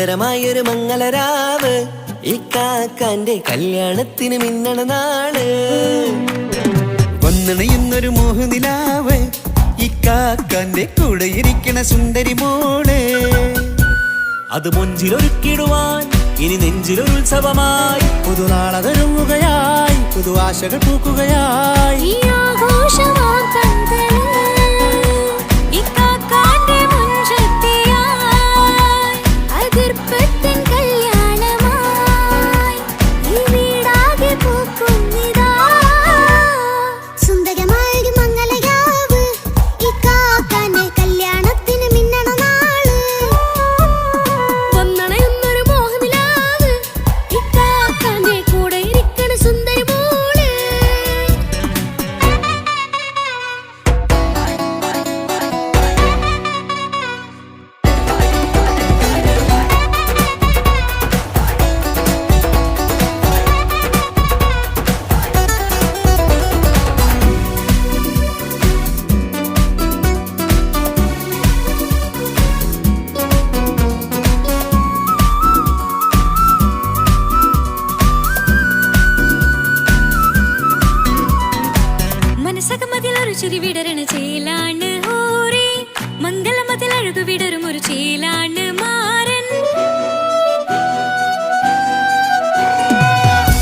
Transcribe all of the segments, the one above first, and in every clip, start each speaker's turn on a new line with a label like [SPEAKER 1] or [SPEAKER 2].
[SPEAKER 1] സുന്ദരമായൊരു മംഗളരാവ് ഇക്കാക്കാന്റെ കല്യാണത്തിന് മിന്നണ നാള്. വന്നണയുന്നൊരു മോഹനിലാവ് ഇക്കാക്കാന്റെ കൂടെ ഇരിക്കണ സുന്ദരി മോള്. അത് മുഞ്ചിലൊരുക്കിടുവാൻ ഇനി നെഞ്ചിലൊരു ഉത്സവമായി പുതുനാളതൊരുങ്ങുകയായി പുതു ആശകൾ പൂക്കുകയായി.
[SPEAKER 2] ചിരി വിടരണ ചേലാണ് ഓരേ മംഗളമതിൽ അഴകു വിടരും ഒരു ചേലാണ് മാരൻ.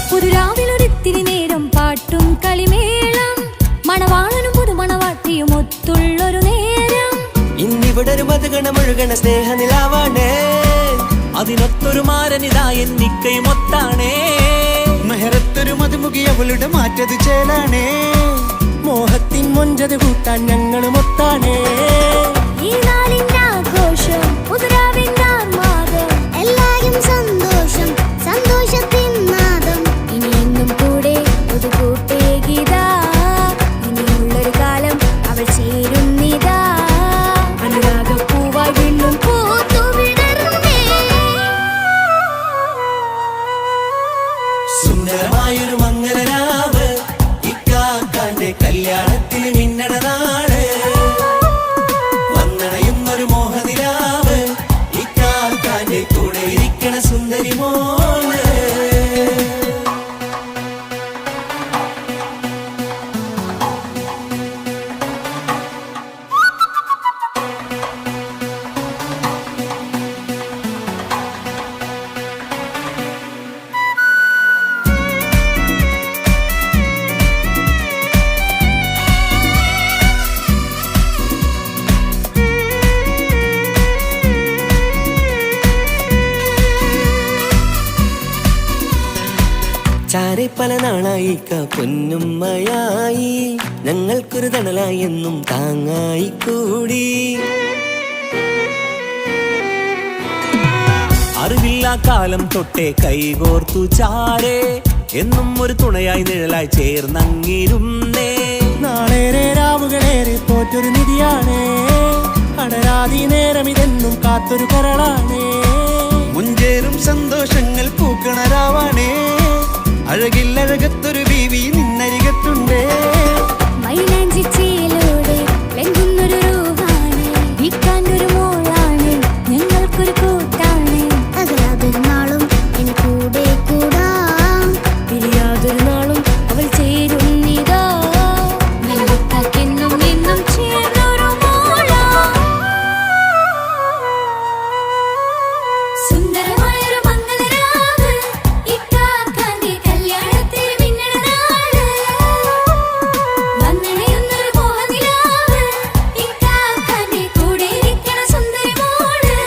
[SPEAKER 2] പുതുരാവിലൊരിത്തിരി നേരം പാട്ടും കളിമേളം മണവാളനും പുതുമണവാട്ടിയും ഒത്തുള്ളൊരു നേരം.
[SPEAKER 1] ഇന്നിവിടെ ഒരു മധുഗണമൊഴുകണ സ്നേഹനിലാവാണേ അതിനൊത്തൊരു മാരനിതാ എന്നിക്കയും ഒത്താണേ. മെഹറത്തൊരു മധുമുഖി അവളുടെ മാറ്റത് ചേലാണേ മോഹത്തിൻ മൊഞ്ചത് കൂട്ടാൻ ഞങ്ങളും ഒത്താണേ.
[SPEAKER 2] ഈ നാളിന്റെ ആഘോഷം പുതുരാവിന്റെ ആർമാദം എല്ലാരും സന്തോഷം സന്തോഷത്തിൻ നാദം. ഇനി എന്നും കൂടെ പുതുകൂട്ടേ ഗീതാ ഇനിയുള്ളൊരു കാലം അവൾ ചേരുന്നിതാ. അനുരാഗപ്പൂവായി വീണ്ടും പൂത്തു വിടർന്നേ.
[SPEAKER 1] സുന്ദരമായൊരു മംഗളരാവ് ഇക്കാക്കാന്റെ കല്യാണത്തിന് മിന്നണ നാള്. വന്നണയുന്നൊരു മോഹനിലാവ് ഇക്കാക്കാന്റെ കൂടെ ഇരിക്കണ സുന്ദരി മോള്. ചാരെ പല നാളായിക്ക പൊന്നുമ്മയായി ഞങ്ങൾക്കൊരു തണലായി എന്നും താങ്ങായി കൂടി. അറിവില്ലാ കാലം തൊട്ടേ കൈകോർത്തു ചാരേ എന്നും ഒരു തുണയായി നിഴലായി ചേർന്നങ്ങിരുന്നേ. നാളേറെ രാവുകളേറെ തോറ്റൊരു നിധിയാണേ അടരാതി നേരം ഇതെന്നും കാത്തൊരു കരളാണേ. മുഞ്ചേറും സന്തോഷങ്ങൾ പൂക്കണരാവാണേ അഴകില്ലഴകത്തൊരു ബീവി നിന്നരികത്തുണ്ടേ.
[SPEAKER 2] മൈലാഞ്ചി ചേലോടെ വെങ്കുന്നൊരു രൂപാണ് വിക്കാണ്ടൊരു മോളാണ് ഞങ്ങൾക്കൊരു കൂട്ടാണ്. അകലാതൊരു നാളും ഇനി കൂടെ കൂടാം പിരിയാതൊരു നാളും അവൾ ചേരുന്നിതാ. നെല്ലിക്കാക്കെന്നും എന്നും ചേർന്നൊരു മോളാ. സുന്ദരമായൊരു മംഗളരാവ് ഇക്കാക്കാന്റെ കല്യാണത്തിന് മിന്നണ നാള്. വന്നണയുന്നൊരു മോഹനിലാവ് ഇക്കാക്കാന്റെ കൂടെ ഇരിക്കണ സുന്ദരി മോള്.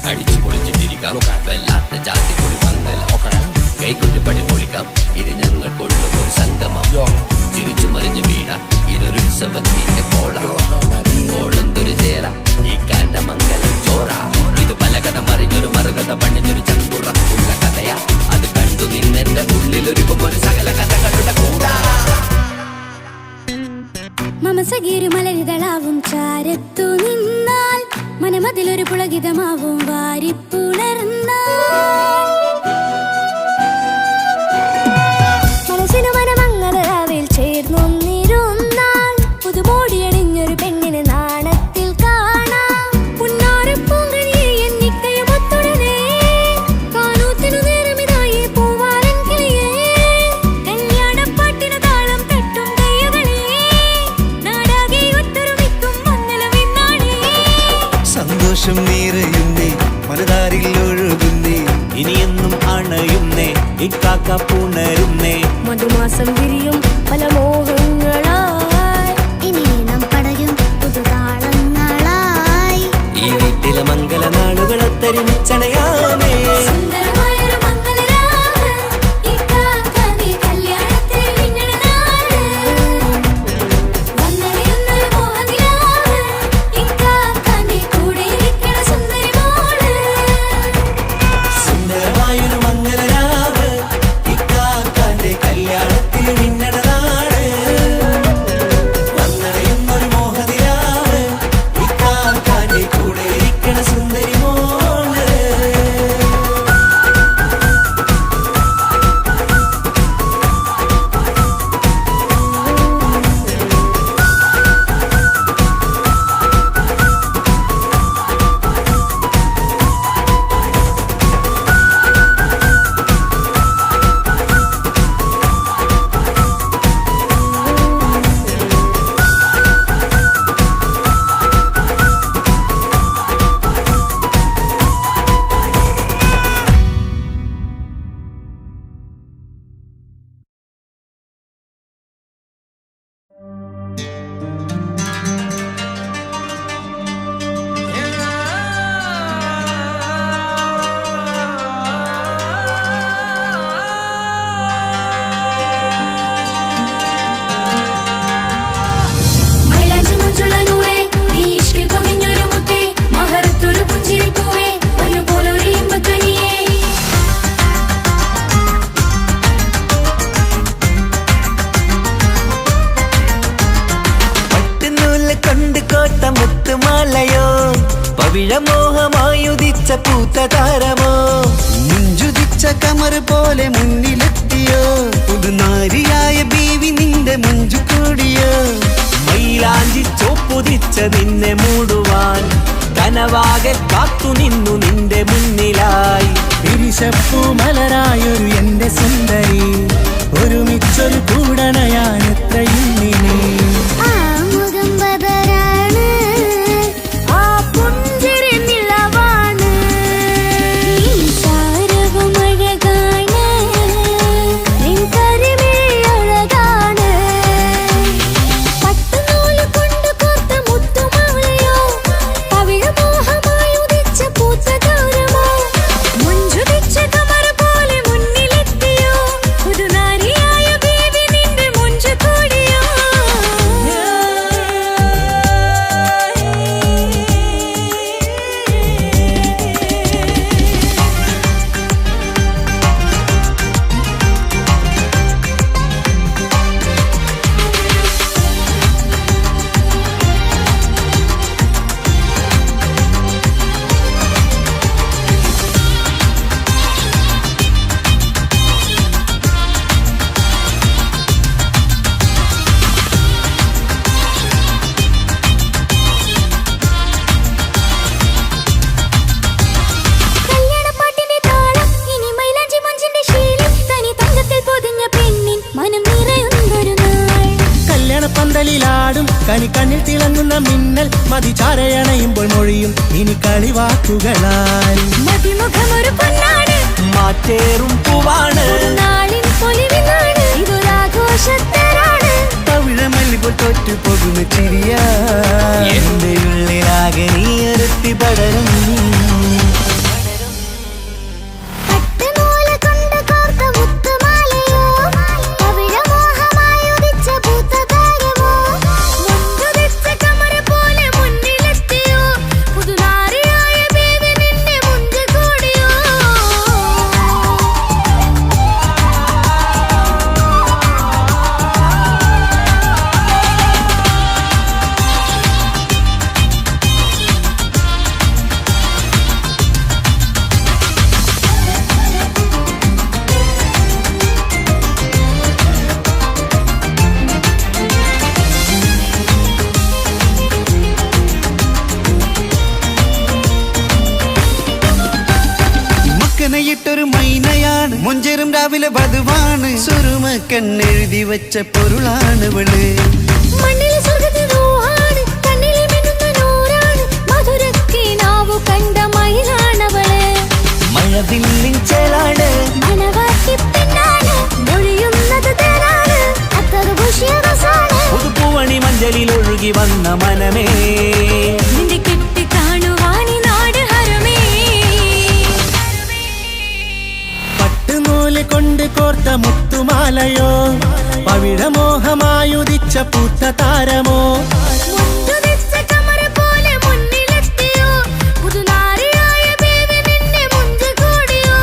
[SPEAKER 3] അടിച്ചു പൊളിച്ചിട്ടിരിക്കാം വല്ലാത്ത ജാതി പൊളി പന്തൽ ഓക്കണം കൈകൊണ്ട് പടി പൊളിക്കാം ഇത് ഞങ്ങൾ കൊള്ളുമൊരു സംഗമം. ചിരിച്ചു മറിഞ്ഞു വീണ ഇതൊരു ഉത്സവത്തിന്റെ കോളന്തൊരു ചേര ഈ കാണ്ട മംഗലം ചോറ. ഇത് പലകഥ മറിഞ്ഞൊരു മറുകഥ പണിഞ്ഞൊരു ചങ്കുറ ഉള്ള കഥയാ അത് കണ്ടു നിന്നെന്റെ ഉള്ളിലൊരുക്കുമൊരു സകല കഥകളുടെ കൂടാ.
[SPEAKER 2] മമസഗീരു മലരിതളാവും ചാരത്തു നിന്നാൽ മനമതിലൊരു പുളകിതമാവും വാരിപ്പുണർന്നാൽ. മനസ്സിനു മനമംഗളരാവിൽ
[SPEAKER 1] നിറയുന്നേ മനതാരിൽ ഒഴുകുന്നേ ഇനിയെന്നും അണയുന്നേ ഇക്കാക്ക പുണരുന്നേ
[SPEAKER 2] മധുമാസം വിരിയും പല മോഹങ്ങളായി
[SPEAKER 4] ഇനി നാം പടരും പുതുതാളങ്ങളായി
[SPEAKER 1] ഈ വീട്ടിലെ മംഗല നാളുകളെ തരുമിച്ചണയാമേ
[SPEAKER 2] സുന്ദരമായൊരു മംഗളരാവ് ഇക്കാക്കാന്റെ കല്യാണത്തിൽ മിന്നണ നാള് വന്നറിയുന്നൊരു മോഹനിലാവ് ഇക്കാക്കാന്റെ കൂടെ ഇരിക്കണ സുന്ദരി മോള്
[SPEAKER 1] സുന്ദരമായൊരു മംഗലരാവ് ഇക്കാക്കാന്റെ കല്യാണത്തിൽ മിന്നണ നാട് വന്നറിയുന്നൊരു മോഹനിലാവ് ഇക്കാക്കാന്റെ കൂടെ ഇരിക്കണ സുന്ദരി മോള്
[SPEAKER 2] മൈലാഞ്ചി മുഞ്ചുള്ള നൂറേ നീ ഇഷ്കിൽ പൊതിഞ്ഞൊരു മുത്തേ മഹറത്തൊരു പുഞ്ചിരിപ്പൂവേ ഒരുപോലൊരു ഇമ്പക്കനിയേ
[SPEAKER 1] പട്ടുനൂല് കൊണ്ട് കോട്ട മുത്തുമാലയോ പവിഴമോഹമായുദിച്ച പൂത്ത താരമോ മുഞ്ചുദിച്ച കമർ പോലെ മുന്നിലെത്തിയോ പുതുനാരിയായ ബീവി നിന്റെ മുഞ്ചു കൂടിയോ മൈലാഞ്ചി ചോപ്പുദിച്ച നിന്നെ മൂടുവാൻ കനവാകെ കാത്തു നിന്നു നിന്റെ മുന്നിലായി
[SPEAKER 5] തിരിശപ്പൂ മലരായൊരു എന്റെ സുന്ദരി ഒരുമിച്ചൊരു കൂടണയാൻ എത്രയും ഇനി
[SPEAKER 4] ആ മുഖം ബദരാണ്
[SPEAKER 2] ആ പുഞ്ചിരി നിലവാണ് നീ സാരവും അഴകാണ് നിൻ കരിമിഴി അഴകാണ് പട്ടുനൂല് കൊണ്ട് കോർത്ത മുത്തുമാലയോ പവിഴമോഹമായി ഉദിച്ച പൂത്ത താരമോ മുഞ്ചുദിച്ച കമർ പോലെ മുന്നിലെത്തിയോ പുതുനാരിയായ ബേബി നിന്റെ മുഞ്ചു കൂടിയോ കല്യാണപ്പാട്ടിന്റെ താളം ഇനി മൈലാഞ്ചി മഞ്ചിന്റെ ശീലം തനി തങ്കത്തിൽ പൊതിഞ്ഞ പെണ്ണിൻ മനം നിറയുന്നൊരു നാൾ
[SPEAKER 5] കല്യാണപ്പന്തലിലാടും കണിക്കണ്ണിൽ തിളങ്ങുന്ന മിന്നൽ മതിചാരയണയുമ്പോൾ മൊഴിയും ഇനി കളിവാക്കുകളാൽ
[SPEAKER 2] മതിമുഖമൊരു പൊന്നാണ്
[SPEAKER 1] മാറ്റേറും പൂവാണ്
[SPEAKER 2] നാളിൻ പൊലിവിനാണ് ഇതൊരാഘോഷത്തരാണ്
[SPEAKER 1] പവിഴമല്ലിപ്പോൾ തോറ്റു പോകുന്ന ചിരിയ എന്റെ ഉള്ളിലാകെ നീ ഒരുത്തി പടരും
[SPEAKER 4] പട്ടുനൂല് കൊണ്ട് കോർത്ത മുത്തുമാലയോ പവിഴമോഹമായി ഉദിച്ച പൂത്ത താരമോ
[SPEAKER 2] മുഞ്ചുദിച്ച കമർ പോലെ മുന്നിലെത്തിയോ പുതുനാരിയായ ബേബി നിന്റെ മുഞ്ചു കൂടിയോ
[SPEAKER 1] മക്കനയിട്ടൊരു മൈനയാണ് മുഞ്ചേറും രാവിലെ വധുവാണ് സുറുമക്കണ്ണെഴുതി വെച്ച പൊരുളാണ് ഇവള്
[SPEAKER 2] മണ്ണിലെ സ്വർഗ്ഗത്തിൽ റൂഹാണ് കണ്ണിലെ മിന്നുന്ന നൂറാണ് മധുരക്കിനാവ് കണ്ട മയിലാണവള്
[SPEAKER 1] മഴവില്ലിൻ ചേലാണ്
[SPEAKER 4] മണവാട്ടി പെണ്ണാണ് മൊഴിയുന്നത് തേനാണ് അത്ര ഖുഷിയാണ്
[SPEAKER 1] പുതുപ്പൂവണി മഞ്ചലിൽ ഒഴുകി വന്ന മനമേ
[SPEAKER 2] നിന്റെ കെട്ടി കാണുവാനി നാട് ഹരമേ
[SPEAKER 5] പട്ടുനൂല് കൊണ്ട് കോർത്ത മുത്തുമാലയോ പവിഴമോഹമായുദിച്ച പൂത്ത താരമോ
[SPEAKER 2] മുത്തുതിച്ച കമറ് പോലെ മുന്നിലെത്തിയോ പുതുനാരിയായ ബേബി നിന്റെ മുഞ്ച് കൂടിയോ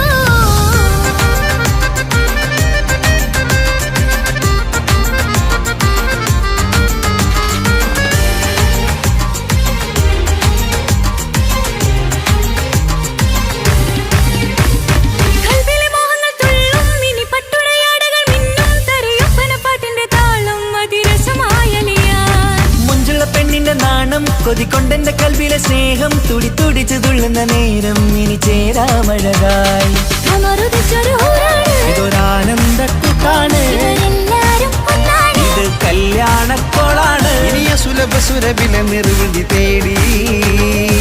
[SPEAKER 2] കൽവിലെ മോഹങ്ങൾ തുള്ളും ഇനി പട്ടുടയാടകൾ മിന്നും തരയൊപ്പന പാട്ടിന്റെ താളം അതിരസമായലിയാൻ
[SPEAKER 1] മുഞ്ചുള്ള പെണ്ണിന്റെ നാണം കൊതിക്കൊണ്ടെന്റെ കൽവിലെ സ്നേഹം തുടി തുടിച്ചു തുള്ളുന്ന നേരം ഇനി ചേരാമഴകായി
[SPEAKER 2] കമറുതിച്ചൊരു ഹൂറാണ്
[SPEAKER 5] ഇതൊരാനന്ദക്കൂട്ടാണ്
[SPEAKER 2] ഇവരെല്ലാരും ഒന്നാണ്
[SPEAKER 1] ഇത് കല്യാണക്കോളാണ് ഇനിയ സുലഭ സുരഭില നിർവൃതി തേടി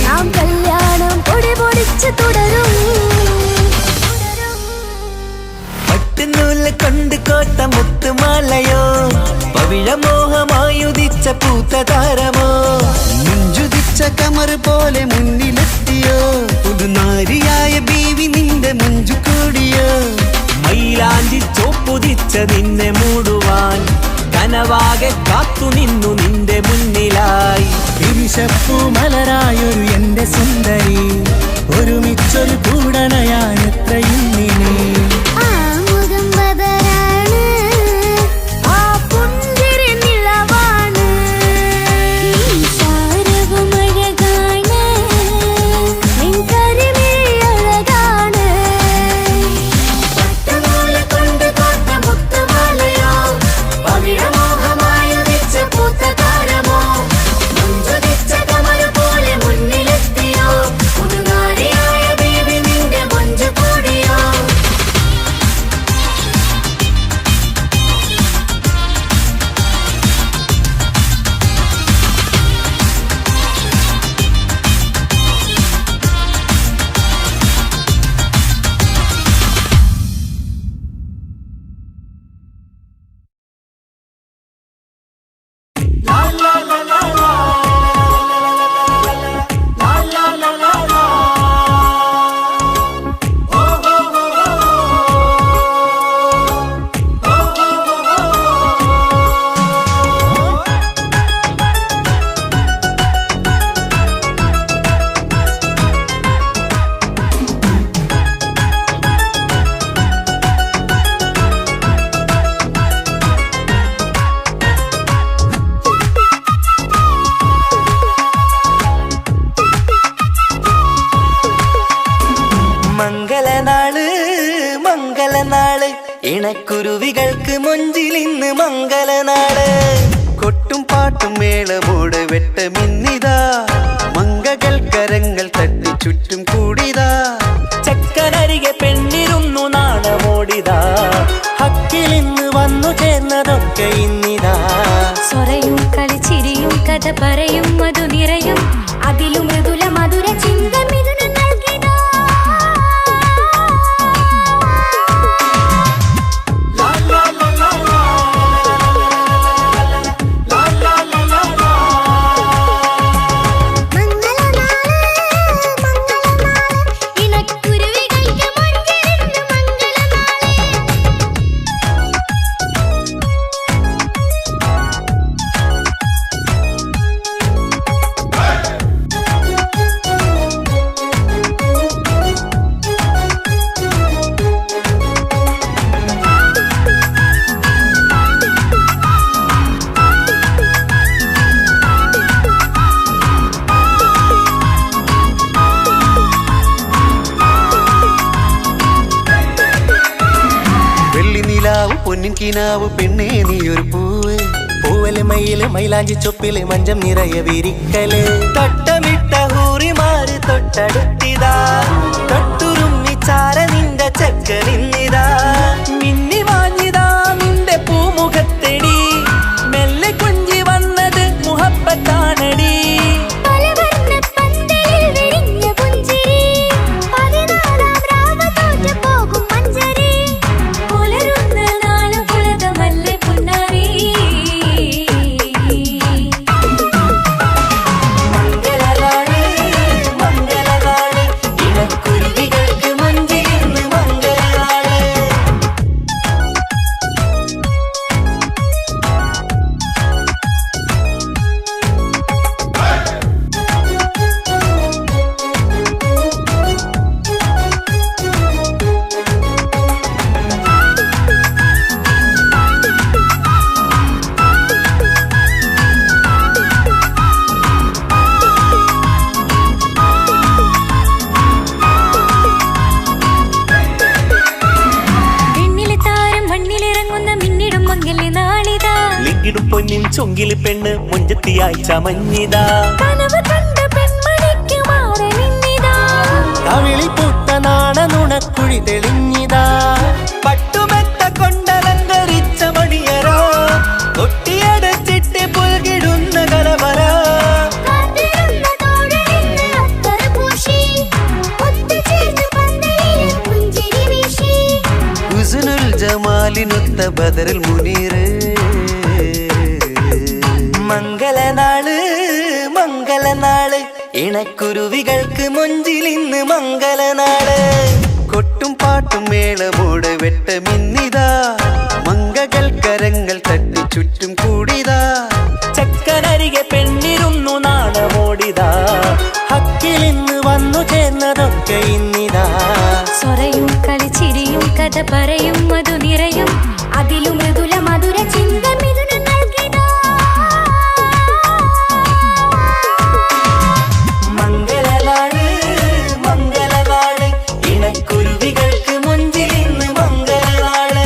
[SPEAKER 4] നാം കല്യാണം പൊടി പൊടിച്ച് തുടരും
[SPEAKER 1] പട്ടുനൂല് കൊണ്ട് കോട്ട മുത്തുമാലയോ പവിഴമോഹമായുദിച്ച പൂത്ത താരമോ മുഞ്ചുദിച്ച കമറ് പോലെ മുന്നിലെത്തിയോ പുതുനാരിയായ ബീവി നിന്റെ മുഞ്ചു കൂടിയോ മൈലാഞ്ചി ചോപ്പുദിച്ച നിന്നെ മൂടുവാൻ കനവാകെ കാത്തു നിന്നു നിന്റെ മുന്നിലായി
[SPEAKER 5] വിരിശപ്പൂ മലരായൊരു എന്റെ സുന്ദരി ഒരുമിച്ചൊരു കൂടണയാൻ എത്രയും ഇനി
[SPEAKER 4] ആ മുഖം ബദറാണ്
[SPEAKER 2] ആ പുഞ്ചിരി നിലവാണ്
[SPEAKER 4] ഈ സാരവും അഴകാണ് നിൻ കരിമിഴി അഴകാണ്
[SPEAKER 2] പട്ടുനൂല് കൊണ്ട് കോർത്ത മുത്തുമാലയോ പവിഴമോഹമായുദിച്ച പൂത്ത താരമോ മുഞ്ചുദിച്ച കമറ് പോലെ മുന്നിലെത്തിയോ പുതുനാരിയായ ബേബി നിന്റെ മുഞ്ച് കൂടിയോ
[SPEAKER 1] മംഗളനാള് മംഗളനാള് ഇണക്കുരുവികൾക്ക് മൊഞ്ചിലിന്ന് മംഗളനാള് കൊട്ടും പാട്ടും മേളമോട് വെട്ടമിന്നിതാ മംഗകൾ കരങ്ങൾ തട്ടി ചുറ്റും കൂടിതാ ചക്കനരികെ പെണ്ണിരുന്നു നാണമോടിതാ
[SPEAKER 5] ഹക്കിലിന്ന് വന്നു ചേർന്നതൊക്കെ ഇന്നിതാ
[SPEAKER 2] സ്വറയും കളിച്ചിരിയും കഥ പറയും മധു നിറയും അതിലും മൃദുല മധുര ചിന്ത മിഥുനം നൽകിടാ ഇണക്കുരുവികൾക്ക് മൊഞ്ചിലിന്ന് മംഗളനാള്
[SPEAKER 1] പൊന്നിൻ കിനാവ് പെണ്ണേ നീ ഒരു പൂവ്
[SPEAKER 5] പൂവല് മയില് മൈലാഞ്ചി ചൊപ്പില് മഞ്ചം നിറയെ വിരിക്കല്
[SPEAKER 1] തട്ടമിട്ട ഹൂറിമാര് തൊട്ടടുത്തിതാ തൊട്ടുരുമ്മി ചാര നിന്റെ ചക്കനിന്നിതാ മിന്നി വാങ്ങിതാ നിന്റെ പൂമുഖത്തെടി മെല്ലെ കുഞ്ചി വന്നത് മുഹബത്താണടി
[SPEAKER 2] പലവർണ്ണ പന്തലിൽ വിരിഞ്ഞ പുഞ്ചിരി
[SPEAKER 1] ചൊങ്കില് പെണ്ണ് മുഞ്ചത്തിയായി ചമഞ്ഞിതാ
[SPEAKER 2] കനവ് കണ്ട പെൺമണിക്ക് മാറി നിന്നിതാ
[SPEAKER 5] കവിളിൽ പൂത്ത നാണ നുണക്കുഴി തെളിഞ്ഞിതാ
[SPEAKER 1] പട്ടുമെത്ത കൊണ്ടലങ്കരിച്ച മണിയറോ കൊട്ടിയടച്ചിട്ട് പുൽകിടുന്ന കലവറ
[SPEAKER 2] കാത്തിരുന്ന തോഴനിന്ന് അത്തർ പൂശി ഒത്തുചേർന്ന് പന്തലിൽ പുഞ്ചിരി വീശി
[SPEAKER 5] ഹുസ്നുൽ ജമാലിനൊത്ത ബദറിൽ മുനീറ്
[SPEAKER 1] മംഗളനാള് മംഗളനാള് ഇണക്കുരുവികൾക്ക് മുഞ്ചിലിന്ന് മംഗളനാള്
[SPEAKER 5] കൊട്ടും പാട്ടും മേളമോട് വെട്ടമിന്നിതാ മംഗകൾ കരങ്ങൾ തട്ടി ചുറ്റും കൂടിതാ
[SPEAKER 1] ചക്കനരികെ പെണ്ണിരുന്നു നാണമോടിതാ
[SPEAKER 5] ഹക്കിലിന്ന് വന്നു ചേർന്നതൊക്കെ ഇന്നിതാ
[SPEAKER 2] സ്വറയും കളിച്ചിരിയും കഥ പറയും മധു നിറയും അതിലും മൃദുല മധുര ചിന്ത മിഥുനം നൽകിടാ
[SPEAKER 1] മംഗളനാള് മംഗളനാള് ഇണക്കുരുവികൾക്ക് മുഞ്ചിലിന്ന് മംഗളനാള്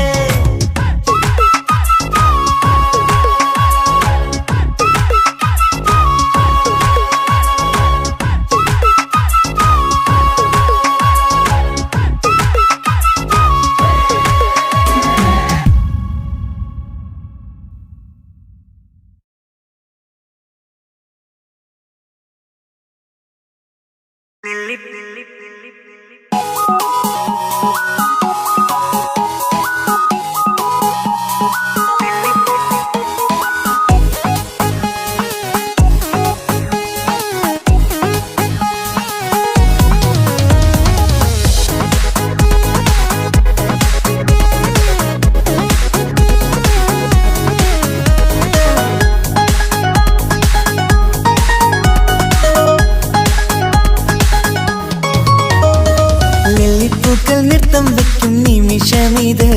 [SPEAKER 1] നെല്ലിപ്പൂക്കൾ നൃത്തം വെക്കും നിമിഷമിത്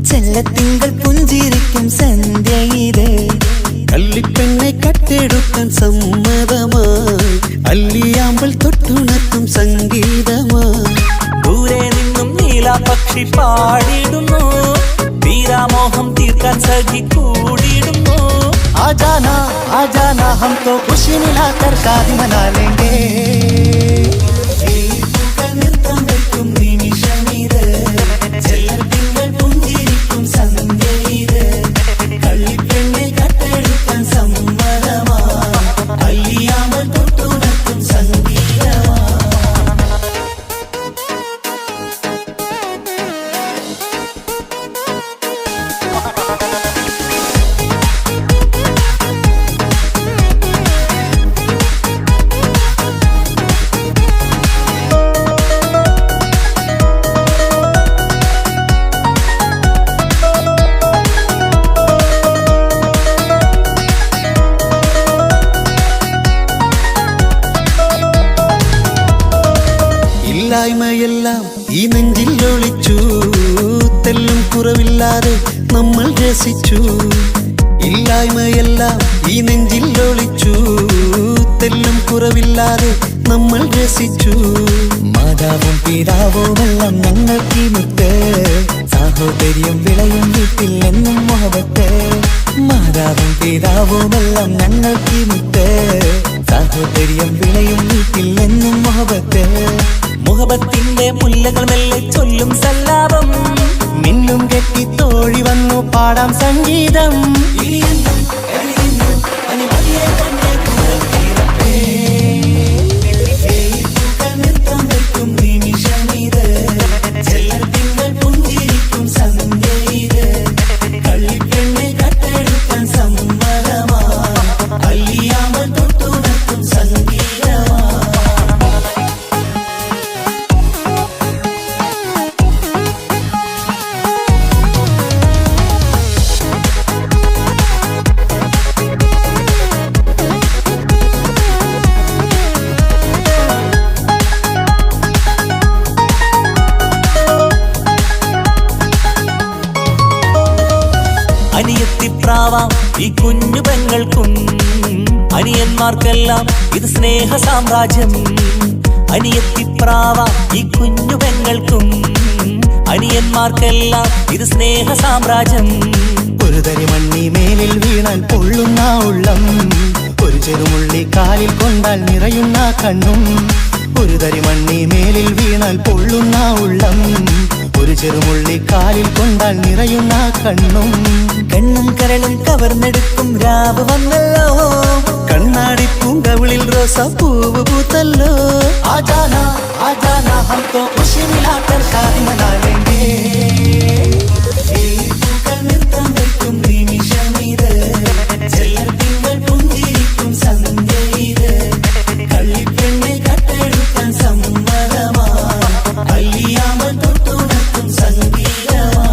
[SPEAKER 1] ചെല്ലത്തിങ്കൾ പുഞ്ചിരിക്കും സന്ധ്യ ഇത്
[SPEAKER 5] കള്ളിപ്പെണ്ണെ കട്ടെടുക്കാൻ സമ്മതമായി അല്ലിയാമ്പൽ തൊട്ടുണർത്തും സംഗീതമായി
[SPEAKER 1] ദൂരെ നിന്നും നീലാപക്ഷി പാടിടുന്നു തീരാമോഹം തീർക്കാൻ സഖി കൂടിയിടുന്നു
[SPEAKER 5] आजाना हम तो खुशी मिलाकर शादी मना लेंगे
[SPEAKER 1] നൃത്തം വെക്കും നിമിഷമിത് ചെല്ലത്തിങ്കൾ പുഞ്ചിരിക്കും സന്ധ്യ ഇത് കള്ളിപ്പെണ്ണെ കട്ടെടുക്കാൻ സമ്മതമാ അല്ലിയാമ്പൽ തൊട്ടുണർത്തും സംഗീതമാ
[SPEAKER 5] ഇല്ലായ്മയെല്ലാം ഈ നെഞ്ചിൽ ഒളിച്ചു തെല്ലും കുറവില്ലാതെ നമ്മൾ രസിച്ചു ഇല്ലായ്മയെല്ലാം ഈ നെഞ്ചിൽ ഒളിച്ചു തെല്ലും കുറവില്ലാതെ നമ്മൾ രസിച്ചു
[SPEAKER 1] മാതാവും പിതാവുമെല്ലാം ഞങ്ങൾക്ക് മുത്ത് സാഹോദര്യം വിളയും വീട്ടിൽ എന്നും മുഹബത്ത് മാതാവും പിതാവുമെല്ലാം ഞങ്ങൾക്ക് മുത്ത് സാഹോദര്യം വിളയും വീട്ടിൽ എന്നും മുഹബത്ത് മുഹബത്തിന്റെ മുല്ലകൾ മെല്ലെ ചൊല്ലും സല്ലാപം
[SPEAKER 5] മിന്നും കെട്ടി തോഴി വന്നു പാടാം സംഗീതം
[SPEAKER 1] നൃത്തം വെക്കും നിമിഷമിത് ചെല്ലത്തിങ്കൾ പുഞ്ചിരിക്കും സന്ധ്യ ഇത് കള്ളിപ്പെണ്ണെ കട്ടെടുക്കാൻ സമ്മതമാ അല്ലിയാമ്പൽ തൊട്ടുണർത്തും സംഗീതമാ അനിയത്തിപ്രാവാം ഈ കുഞ്ഞു പെങ്ങൾക്കും അനിയന്മാർക്കെല്ലാം ഇത് സ്നേഹ സാമ്രാജ്യം അനിയത്തിപ്രാവാം ഈ കുഞ്ഞു പെങ്ങൾക്കും അനിയന്മാർക്കെല്ലാം ഇത് സ്നേഹ സാമ്രാജ്യം
[SPEAKER 5] ഒരു തരി മണ്ണി മേലിൽ വീണാൽ പൊള്ളുന്ന ഉള്ളം, ഒരു ചെറുമുള്ളി കാലിൽ കൊണ്ടാൽ നിറയുന്ന കണ്ണും. ഒരു തരി മണ്ണി മേലിൽ വീണാൽ പൊള്ളുന്ന ഉള്ളം, ഒരു ചെറുമുള്ളി കാലിൽ കൊണ്ടാൽ നിറയുന്ന കണ്ണും.
[SPEAKER 1] കണ്ണും കരളും കവർന്നെടുക്കും രാവ് വന്നല്ലോ,
[SPEAKER 5] കണ്ണാടി പൂങ്കവിളിൽ റോസാപ്പൂവ് പൂത്തല്ലോ. ആജാന ആജാന ഹംകോ ഖുശി മിലാകർ ശാദി മനാ ലേംഗേ. പൂക്കൾ നൃത്തം വയ്ക്കും നിമിഷമിത്, ചെല്ലത്തിങ്കൾ പുഞ്ചിരിക്കും സന്ധ്യ ഇത്. കള്ളിപ്പെണ്ണെ കട്ടെടുക്കാൻ സമ്മതമാ, കല്യാണം തൊട്ടുണർത്തും സംഗീതമാ.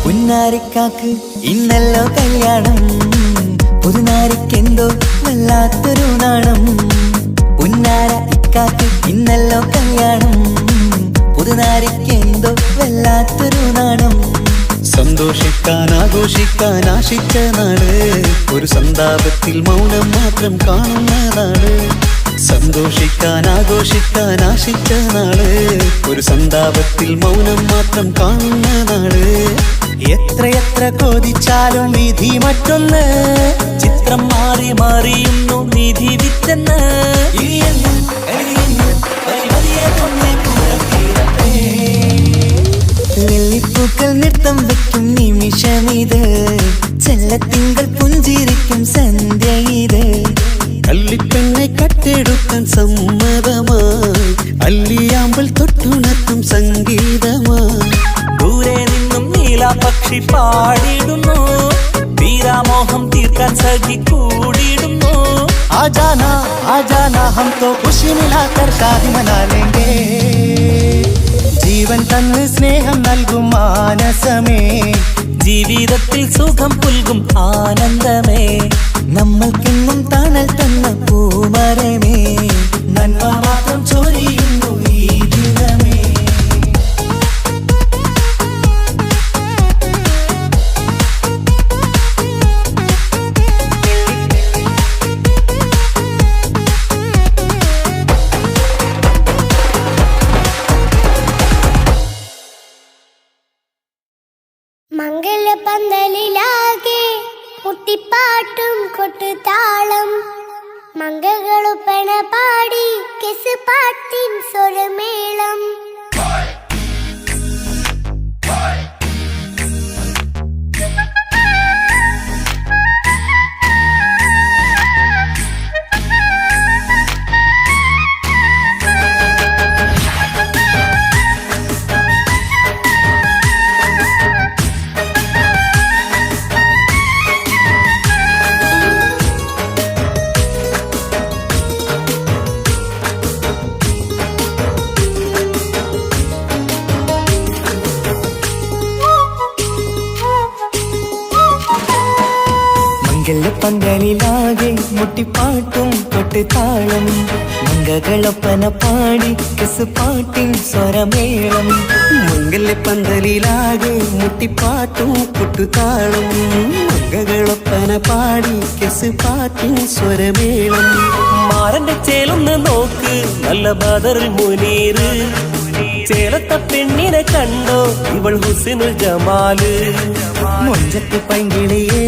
[SPEAKER 1] പുന്നാരിക്കാക്ക് ഇന്നല്ലോ കല്യാണം, പുതുനാരിക്കെന്തോ വല്ലാത്തൊരു നാണം. പുന്നാര ഇക്കാക്ക് ഇന്നല്ലോ കല്യാണം, പുതുനാരിക്കെന്തോ വല്ലാത്തൊരു നാണം.
[SPEAKER 5] സന്തോഷിക്കാൻ ആഘോഷിക്കാൻ ആശിച്ച നാട്, ഒരു സന്താപത്തിൽ മൗനം മാത്രം കാണുന്ന നാട്. സന്തോഷിക്കാൻ ആഘോഷിക്കാൻ ആശിച്ച നാട്, ഒരു സന്താപത്തിൽ മൗനം മാത്രം കാണുന്ന നാട്. എത്രയെത്ര കോതിച്ചാലും വിധി മറ്റൊന്ന്,
[SPEAKER 1] ചിത്രം മാറി മാറിയുന്നു നിധി വിറ്റെന്ന്. വെള്ളിപ്പൂക്കൾ നൃത്തം വെക്കും നിമിഷമിത്, ചെല്ലത്തിങ്കൾ പുഞ്ചിരിക്കും സന്ധ്യ ഇത്.
[SPEAKER 5] കള്ളിപ്പെണ്ണെ കട്ടെടുക്കാൻ സമ്മതമായി, അല്ലിയാമ്പൽ തൊട്ടുണർത്തും സംഗീതമായി.
[SPEAKER 1] ദൂരെ നിന്നും നീലാപക്ഷി പാടിയിടുന്നു, വീരാമോഹം തീർക്കാൻ സഖി കൂടിയിടുന്നു.
[SPEAKER 5] ആജാന ആജാന ഹംകോ ഖുശി മിലാകർ ശാദി മനാ ലേംഗേ. ജീവൻ തന്ന് സ്നേഹം നൽകും മാനസമേ,
[SPEAKER 1] ജീവിതത്തിൽ സുഖം പുൽകും ആനന്ദമേ. നമ്മൾക്കെന്നും തണൽ തന്ന പൂമരമേ,
[SPEAKER 5] നന്മ മാത്രം ചൊരിയുന്നു ഈ ദിനമേ.
[SPEAKER 4] മംഗലപന്തലിലാകെ മുട്ടിപ്പാട്ടും കൊട്ടുതാളം, മംഗളൊപ്പന പാടി കെസ് പാട്ടിൻ സ്വരമേളം.
[SPEAKER 1] പന്തലിലാകെ മുട്ടിപ്പാട്ടും കൊട്ടുതാളം, മംഗളൊപ്പന പാടി കെസ് പാട്ടിൻ സ്വരമേളം.
[SPEAKER 5] മംഗലപ്പന്തലിലാകെ മുട്ടിപ്പാട്ടും കൊട്ടുതാളം, മംഗളൊപ്പന പാടി കെസ് പാട്ടിൻ സ്വരമേളം.
[SPEAKER 1] മാറന്റെ ചേലൊന്ന് നോക്ക് നല്ല ബദറിൽ മുനീറ്, ചേലത്ത പെണ്ണിനെ കണ്ടോ ഇവൾ ഹുസ്നുൽ ജമാല്.
[SPEAKER 5] മൊഞ്ചത്ത് പൈങ്കിളിയേ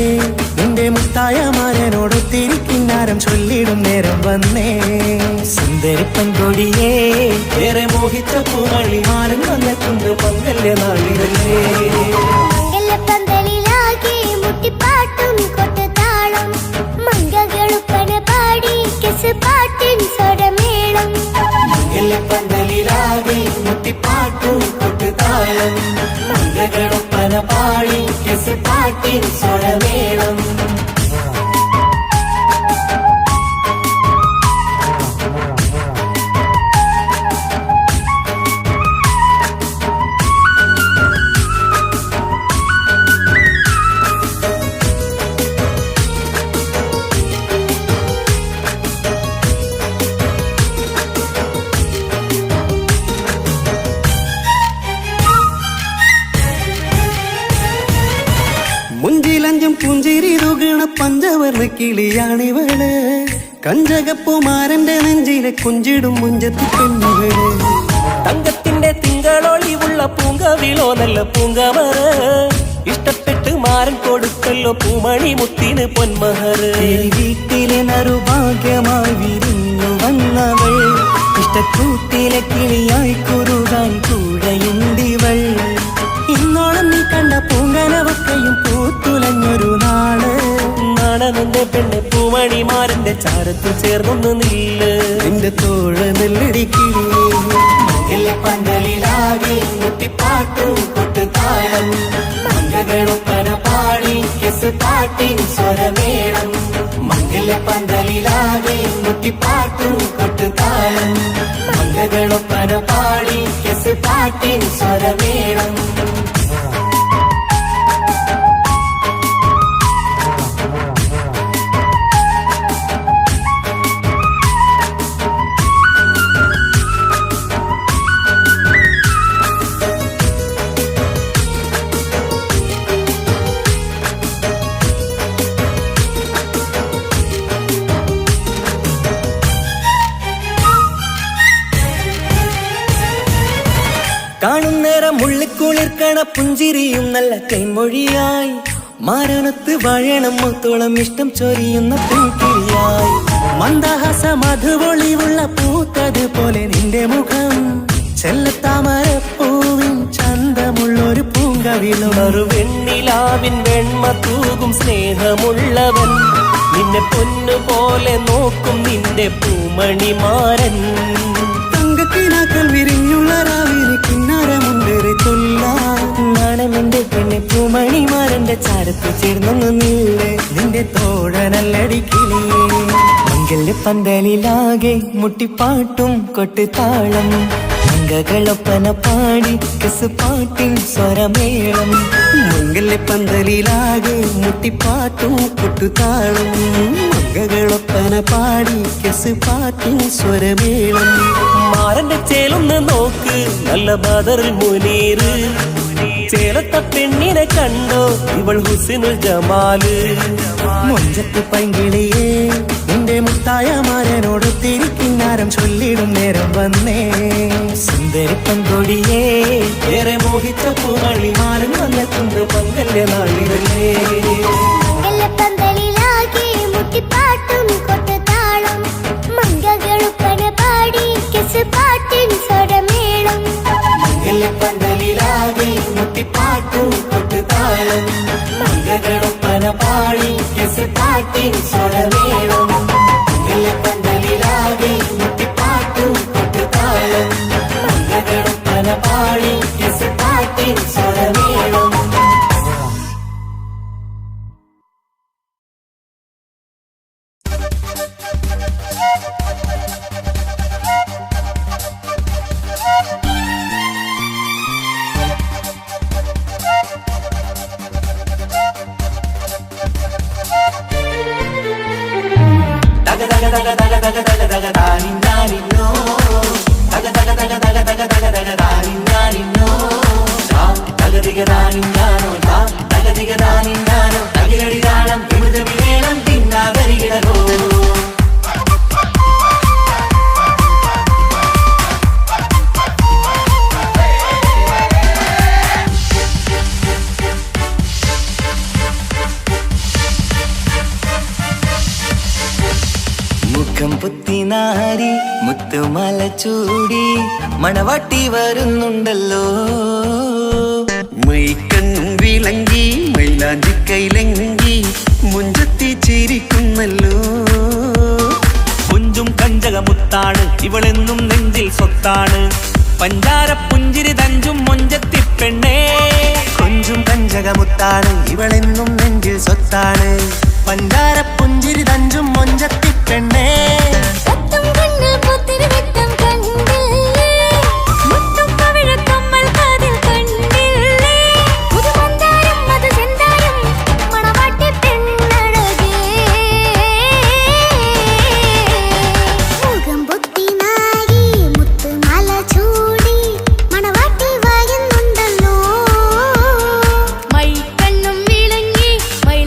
[SPEAKER 5] നിന്റെ മുത്തായ മാരനോടൊത്തിരി കിന്നാരം ചൊല്ലിടും നേരം വന്നേ.
[SPEAKER 1] സുന്ദരി പെൺകൊടിയേ
[SPEAKER 5] ഏറെ മോഹിച്ച പൂവളിമാരൻ വന്നെത്തുണ്ട് മംഗല്യ നാളിതല്ലേ.
[SPEAKER 4] മംഗലപന്തലിലാകെ മുട്ടിപ്പാട്ടും കൊട്ടുതാളം, മംഗളൊപ്പന പാടി കെസ് പാട്ടിൻ സ്വരമേളം.
[SPEAKER 5] മംഗലപ്പന്തലിലാകെ മുട്ടിപ്പാട്ടും കൊട്ടുതാളം, മംഗളൊപ്പന പാടി കെസ് പാട്ടിൻ സ്വരമേളം. ചുണ്ടിലഞ്ചും പുഞ്ചിരി തുകണ പഞ്ചവർണ്ണ കിളിയാണിവള് കഞ്ചകപ്പുമാരന്റെ നെഞ്ചിലെ കുഞ്ചിടും മുഞ്ചത്തി പെണ്ണുകള്
[SPEAKER 1] തങ്കത്തിന്റെ തിങ്കളൊളിവുള്ള പൂങ്കവിളോ നല്ല പൂങ്കമറ ഇഷ്ടപ്പെട്ട് മാരൻ കൊടുക്കല്ലോ പൂമണി മുത്തിന് പൊന്മഹർ വീട്ടിലെ നറുഭാഗ്യമായി വിരിഞ്ഞു വന്നവൾ ഇഷ്ടക്കൂട്ടിലെ കിളിയായി കുറുകാൻ കൂടെയുണ്ടിവൾ ഇന്നോളം നീ കണ്ട പൂങ്കനവക്കയും പൂത്തുലഞ്ഞൊരു നാള് നാണമെന്റെ പെണ്ണെ പൂമണിമാരന്റെ ചാരത്തിൽ ചേർന്നൊന്ന് നില്ല് നിന്റെ തോഴ നെല്ലടിക്കില്ലേ പന്തലിലാകെ മുട്ടിപ്പാട്ടും കൊട്ടുതാളം മംഗളൊപ്പന പാടി കെസ് പാട്ടിൻ സ്വരമേളം മംഗല പന്തലിലാകെ മുട്ടിപ്പാട്ടും കൊട്ടുതാളം മംഗളൊപ്പന പാടി കെസ് പാട്ടിൻ സ്വരമേളം കാണുന്നേരം മുള്ളിക്കുളിർക്കണ പുഞ്ചിരിയും നല്ല കൈമൊഴിയായി മാരണത്ത് വഴണം മുത്തോളം ഇഷ്ടം ചൊരിയുന്ന പൂക്കിളിയായി മന്ദഹാസ മധുപൊളിവുള്ള പൂത്തത് പോലെ നിന്റെ മുഖം ചെല്ലത്താമരപ്പൂവിൻ ചന്തമുള്ളൊരു പൂങ്കവിളും ഒരു വെണ്ണിലാവിൻ വെണ്മ തൂകും സ്നേഹമുള്ളവൻ നിന്നെ പൊന്നുപോലെ നോക്കും നിന്റെ പൂമണിമാരൻ തങ്കക്കിനാക്കൾ വിരിഞ്ഞുള്ള രാവിലെ കിന്നാരമുണ്ടേറെ നാണമെന്റെ പെണ്ണെ പൂമണിമാരന്റെ ചാരത്ത് ചേർന്നൊന്നു നില്ലേ നിന്റെ തോഴനല്ലടിക്കിളിയേ മംഗല്യ പന്തലിലാകെ മുട്ടിപ്പാട്ടും കൊട്ടുതാളം മംഗളൊപ്പന പാടി കെസ് പാട്ടിൻ സ്വരമേളം മംഗല്യ പന്തലിലാകെ മുട്ടിപ്പാട്ടും കൊട്ടുതാളം മംഗളൊപ്പന പാടി കെസ് പാട്ടിൻ സ്വരമേളം മാരന്റെ ചേലൊന്ന് നോക്ക് നല്ല ബദറിൽ മുനീറ് ചേലത്ത പെണ്ണിനെ കണ്ടോ ഇവൾ ഹുസിനുൽ ജമാല് മൊഞ്ചത്ത് പൈങ്കിളിയേ നിന്റെ മുത്തായ മാരനോട് തിരിക്കിന്നാരം ചൊല്ലിടും നേരം വന്നേ സുന്ദരി പങ്കൊടിയേ ഏറെ മോഹിച്ച പൂമണി മാരൻ വന്നെത്തുന്ന പങ്കല്യ നാളിതല്ലേ
[SPEAKER 4] പന്തലിലാകെ മുട്ടിപ്പാട്ടും കൊട്ടുതാളം മംഗളൊപ്പന പാടി കെസ് പാട്ടിൻ സ്വരമേളം
[SPEAKER 1] പന്തലിലാകെ മുട്ടിപ്പാട്ടും കൊട്ടുതാളം മംഗളൊപ്പന പാടി കെസ് പാട്ടിൻ സ്വരമേളം പന്തലിലാകെ മുട്ടിപ്പാട്ടും കൊട്ടുതാളം മംഗളൊപ്പന പാടി കെസ് പാട്ടിൻ സ്വരമേളം പുത്തിനാരി മുത്തുമല ചൂടി മണവാട്ടി വരുന്നുണ്ടല്ലോ
[SPEAKER 5] മൈക്കണ്ണും വിളങ്ങി മൈലാഞ്ചി കൈലങ്ങി മുഞ്ചത്തി ചിരിക്കുന്നല്ലോ
[SPEAKER 1] പുഞ്ചും കഞ്ചകമുത്താണ് ഇവളെന്നും നെഞ്ചിൽ സ്വത്താണ് പഞ്ചാര പുഞ്ചിരി തഞ്ചും മൊഞ്ചത്തി പെണ്ണേ
[SPEAKER 5] കൊഞ്ചും കഞ്ചകമുത്താണ് ഇവളെന്നും നെഞ്ചിൽ സ്വത്താണ് പഞ്ചാര പുഞ്ചിരി തഞ്ചും മൊഞ്ചത്തി പെണ്ണേ
[SPEAKER 2] മൈക്കണ്ണും വിളങ്ങി മൈ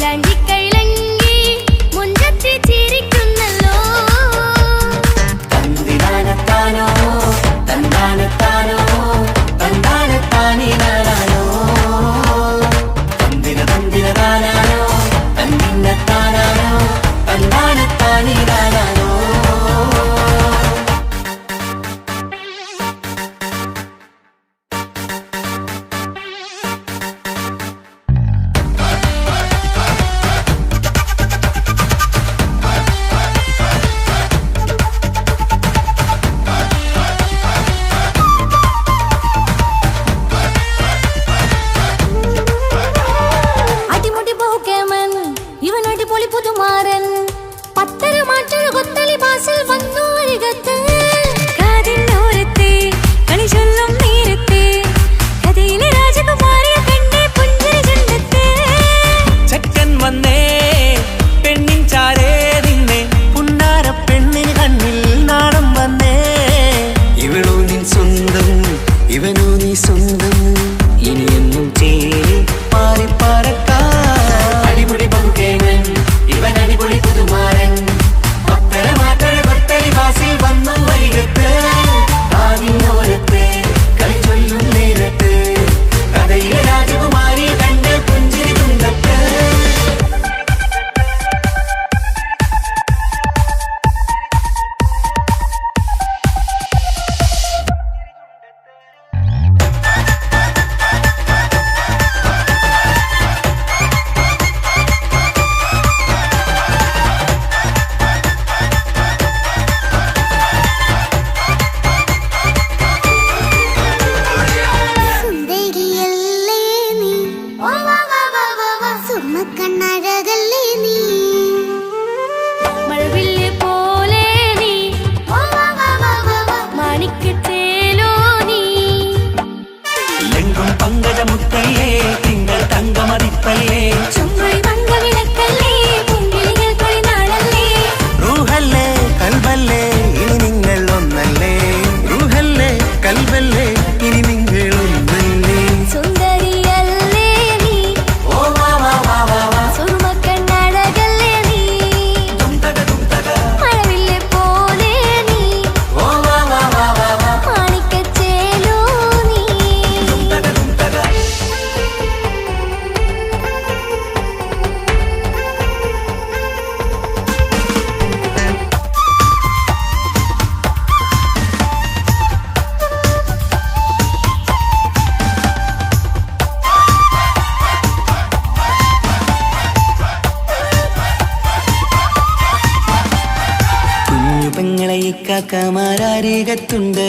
[SPEAKER 1] കാക്കമാരരികത്തുണ്ട്.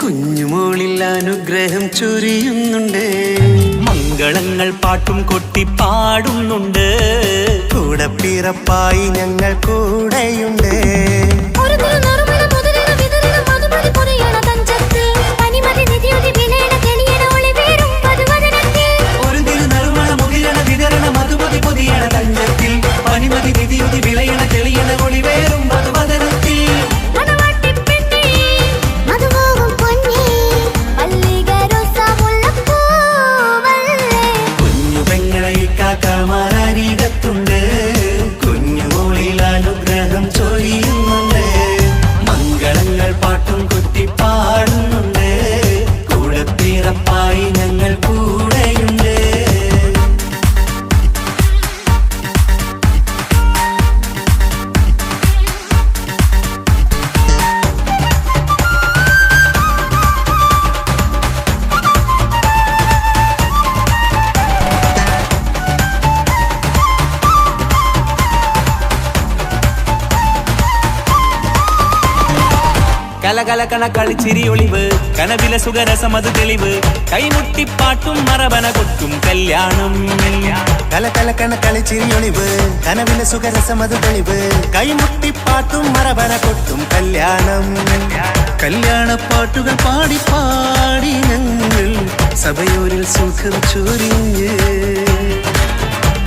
[SPEAKER 5] കുഞ്ഞുമോളിൽ അനുഗ്രഹം ചൊരിയുന്നുണ്ട്.
[SPEAKER 1] മംഗളങ്ങൾ പാട്ടും കൊട്ടി പാടുന്നുണ്ട്.
[SPEAKER 5] കൂടെ പിറപ്പായി ഞങ്ങൾ കൂടെയുണ്ട്.
[SPEAKER 2] ഒരു തിരുനറുമണ മുതലിന വിതരണ മധുമതി പൊടിയണ തഞ്ചത്തിൽ പനിമതി നിധിയുതി വിലയണ തെളിയണ ഒളിവേറും മധുവദനത്തിൽ.
[SPEAKER 1] ഒരു തിരുനറുമണ മുകിരണ വിതരണ മധുമതി പൊതിയണ തഞ്ചത്തിൽ പനിമതി നിധിയുതി വിളയണ തെളിയണ ഒളിവേറും മധുവദനത്തിൽ.
[SPEAKER 2] മണവാട്ടിപ്പെണ്ണേ
[SPEAKER 4] മധുപോകും പൊന്നേ മല്ലികരോസാമുല്ലപ്പൂവല്ലേ.
[SPEAKER 1] കുഞ്ഞു പെങ്ങളെ കാക്കമാരരികത്തുണ്ട്. കുഞ്ഞുമോളിൽ അനുഗ്രഹം ചൊരിയുന്നുണ്ട്. മംഗളങ്ങൾ പാട്ടും കൊട്ടി പാടുന്നുണ്ട്. കൂടെ പിറപ്പായി ഞങ്ങൾ കൂടെയുണ്ട്. കലകലകണ കളിച്ചിരി ഒളിവ് കനവില സുഖരസമത് തെളിവ് കൈമുട്ടിപ്പാട്ടും മറവന കൊട്ടും കല്യാണം.
[SPEAKER 5] കലകലക്കണ കളിച്ചിരിയൊളിവ് കനവിലെ സുഖരസമത് തെളിവ് കൈമുട്ടിപ്പാട്ടും മറവന കൊട്ടും കല്യാണം. കല്യാണപ്പാട്ടുകൾ പാടി പാടി ഞങ്ങൾ സഭയോരിൽ സുഖം ചൊരിഞ്ഞ്.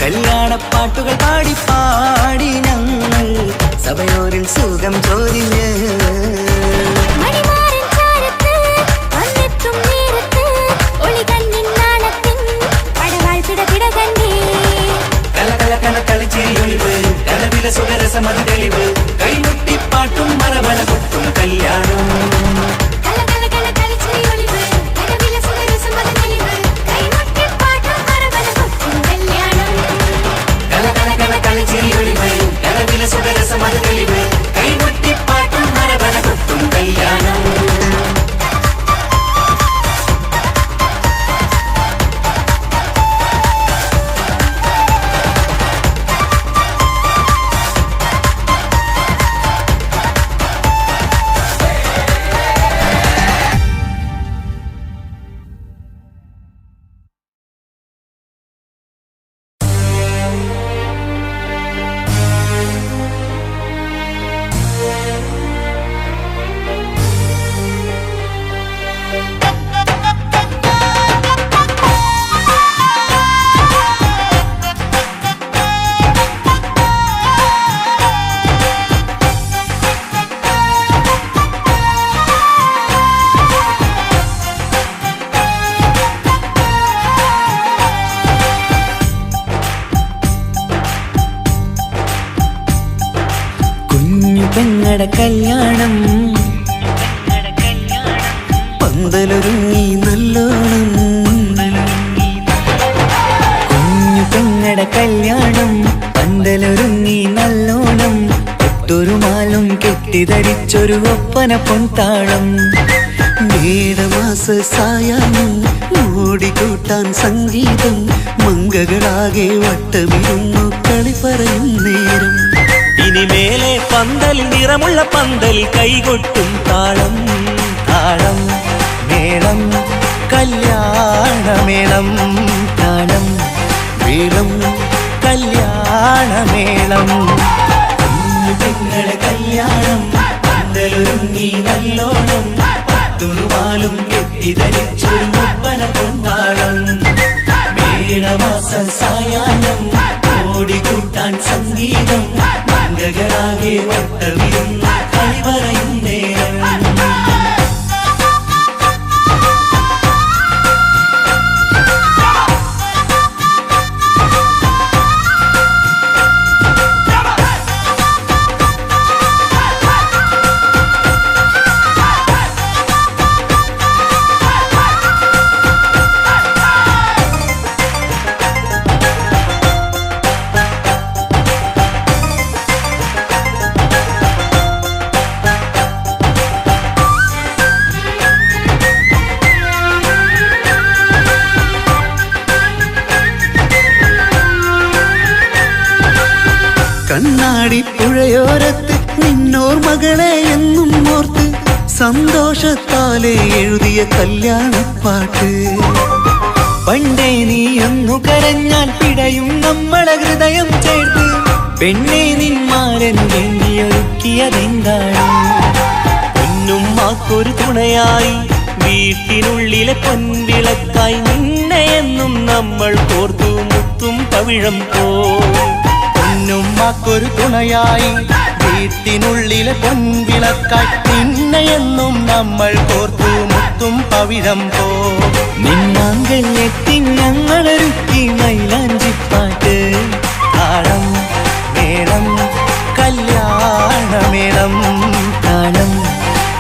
[SPEAKER 1] കല്യാണപ്പാട്ടുകൾ പാടി പാടി ഞങ്ങൾ സഭയോരിൽ സുഖം ചൊരിഞ്ഞ്.
[SPEAKER 2] മണിമാരൻ ചാരത്ത് വന്നെത്തും നേരത്ത് ഒളികണ്ണിൻ നാണത്തിൻ പടവാൾ പിടപിട കണ്ടേ.
[SPEAKER 1] കലകലകണ കളിച്ചിരിയൊളിവ് കനവില സുഖരസമത് തെളിവ് കൈമുട്ടിപ്പാട്ടും മറവന കൊട്ടും കല്യാണം.
[SPEAKER 2] കലകലകണ കളിച്ചിരിയൊളിവ് കനവില സുഖരസമത് തെളിവ് കൈമുട്ടിപ്പാട്ടും മറവന കൊട്ടും കല്യാണം.
[SPEAKER 1] കലകലകണ കളിച്ചിരിയൊളിവ് കനവില സുഖരസമത് തെളിവ് കൈമുട്ടിപ്പാട്ടും മറവന കൊട്ടും കല്യാണം. പെങ്ങടെ കല്യാണം പന്തലൊരുങ്ങി നല്ലോണം. കുഞ്ഞു പെങ്ങടെ കല്യാണം പന്തലൊരുങ്ങി നല്ലോണം. ഒട്ടൊരു മാലും കെട്ടിധരിച്ചൊരു ഒപ്പന പൊൻതാളം. മേടമാസ സായാഹ്നം ഓടിക്കൂട്ടാൻ സംഗീതം. മംഗകളാകെ വട്ടമിരുന്നു കളി പറയും നേരം. ഇനിമേലെ പന്തലിൽ നിറമുള്ള പന്തലിൽ കൈകൊട്ടും താളം. താളം മേളം കല്യാണമേളം. താളം മേളം കല്യാണമേളം. കുഞ്ഞുങ്ങളെ കല്യാണം പന്തലൊരുങ്ങി നല്ലോണം. പട്ടുറുമാലും കെട്ടിധരിച്ചൊരു ഒപ്പന പൊൻതാളം. മേടമാസ സായാഹ്നം ഓടിക്കൂട്ടാൻ സംഗീതം. മംഗകളാകെ വട്ടമിരുന്ന് കളി പറയും നേരം. കണ്ണാടി പുഴയോരത്ത് നിന്നോർ മകളെ എന്നും ഓർത്ത്
[SPEAKER 5] സന്തോഷത്താലെ എഴുതിയ കല്യാണപ്പാട്ട്.
[SPEAKER 1] പണ്ടേ നീ ഒന്നു കരഞ്ഞാൽ പിടയും നമ്മളെ ഹൃദയം ചേർത്ത് പെണ്ണെ നിന്മാരൻ വേണ്ടിയൊരുക്കിയതെന്താണ്?
[SPEAKER 5] പൊന്നുമ്മാക്കൊരു തുണയായി വീട്ടിനുള്ളിലെ പൊൻവിളക്കായി നിന്നെ എന്നും നമ്മൾ കോർത്തു മുത്തും പവിഴം പോ. പൊന്നുമ്മാക്കൊരു തുണയായി വീട്ടിനുള്ളിലെ പൊൻവിളക്കായി നിന്നെ എന്നും നമ്മൾ കോർത്തു മുത്തും പവിഴം പോ.
[SPEAKER 1] നിന്നാങ്കല്ലെത്തി ഞങ്ങളൊരുക്കി മൈലാഞ്ചിപ്പാട്ട്.
[SPEAKER 5] താളം മേളം കല്യാണമേളം,
[SPEAKER 1] താളം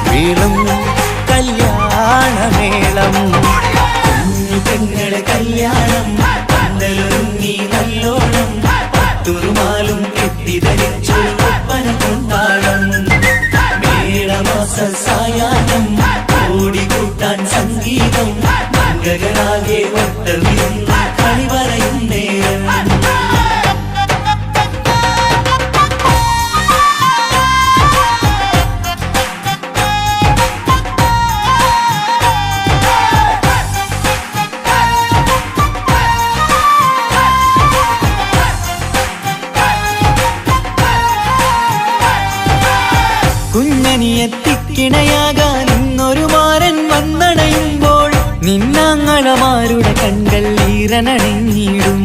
[SPEAKER 5] വീളം കല്യാണമേളം.
[SPEAKER 1] പെങ്ങളെ കല്യാണം പന്തലൊരുങ്ങി നല്ലോണം പട്ടുറുമാലും കെട്ടിധരിച്ചു ഒപ്പന കൊണ്ടാടം. മേളമാസ സായാഹ്നം ഓടിക്കൂട്ടാൻ സംഗീതം മംഗളാകെ വട്ടമിരുന്ന് കളി പറയും നേരം. കുഞ്ഞനിയെത്തിക്കിണയാകാൻ ഇന്നൊരു മാരൻ വന്നണയുമ്പോൾ നിന്നാങ്ങളമാരുടെ കൺകൾ ഈറനണിഞ്ഞിടും.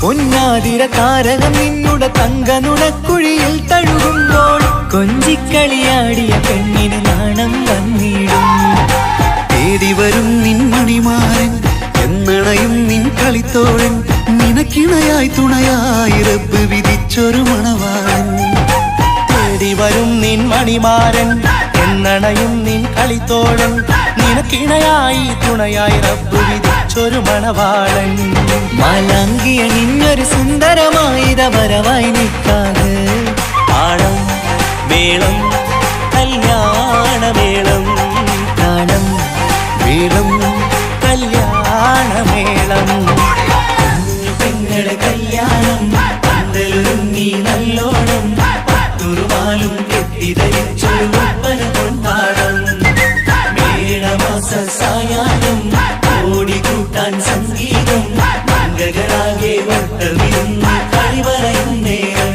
[SPEAKER 1] പൊന്നാതിര താരകം നിന്നുടെ തങ്കനുടക്കുഴിയിൽ തഴുകുമ്പോൾ കൊഞ്ചിക്കളിയാടിയ പെണ്ണിന് നാണം വന്നിടും.
[SPEAKER 5] തേടി വരും നിൻ മണിമാരൻ എന്നണയും നിൻ കളിത്തോഴൻ, നിനക്കിണയായി തുണയായി റബ്ബ് വിധിച്ചൊരു മണവാളൻ. തേടി വരും നിൻ മണിമാരൻ എന്നണയും നിൻ കളിത്തോഴൻ, നിനക്കിണയായി തുണയായി റബ്ബ് വിധിച്ചൊരു മണവാളൻ.
[SPEAKER 1] മാലാങ്കിയ നിന്നൊരു സുന്ദരമായിത വരവായി നിൽക്കാതെ.
[SPEAKER 5] താളം മേളം കല്യാണമേളം,
[SPEAKER 1] താളം
[SPEAKER 5] വീളം കല്യാണമേളം.
[SPEAKER 1] പെങ്ങളെ കല്യാണം പന്തലൊരുങ്ങി നല്ലോണം പട്ടുറുമാലും കെട്ടിധരിച്ചൊരു ഒപ്പന കൊണ്ടാടം. മേളമാസ സായാഹ്നം ഓടിക്കൂട്ടാൻ സംഗീതം മംഗളാകെ വട്ടമിരുന്ന് കളി പറയും നേരം.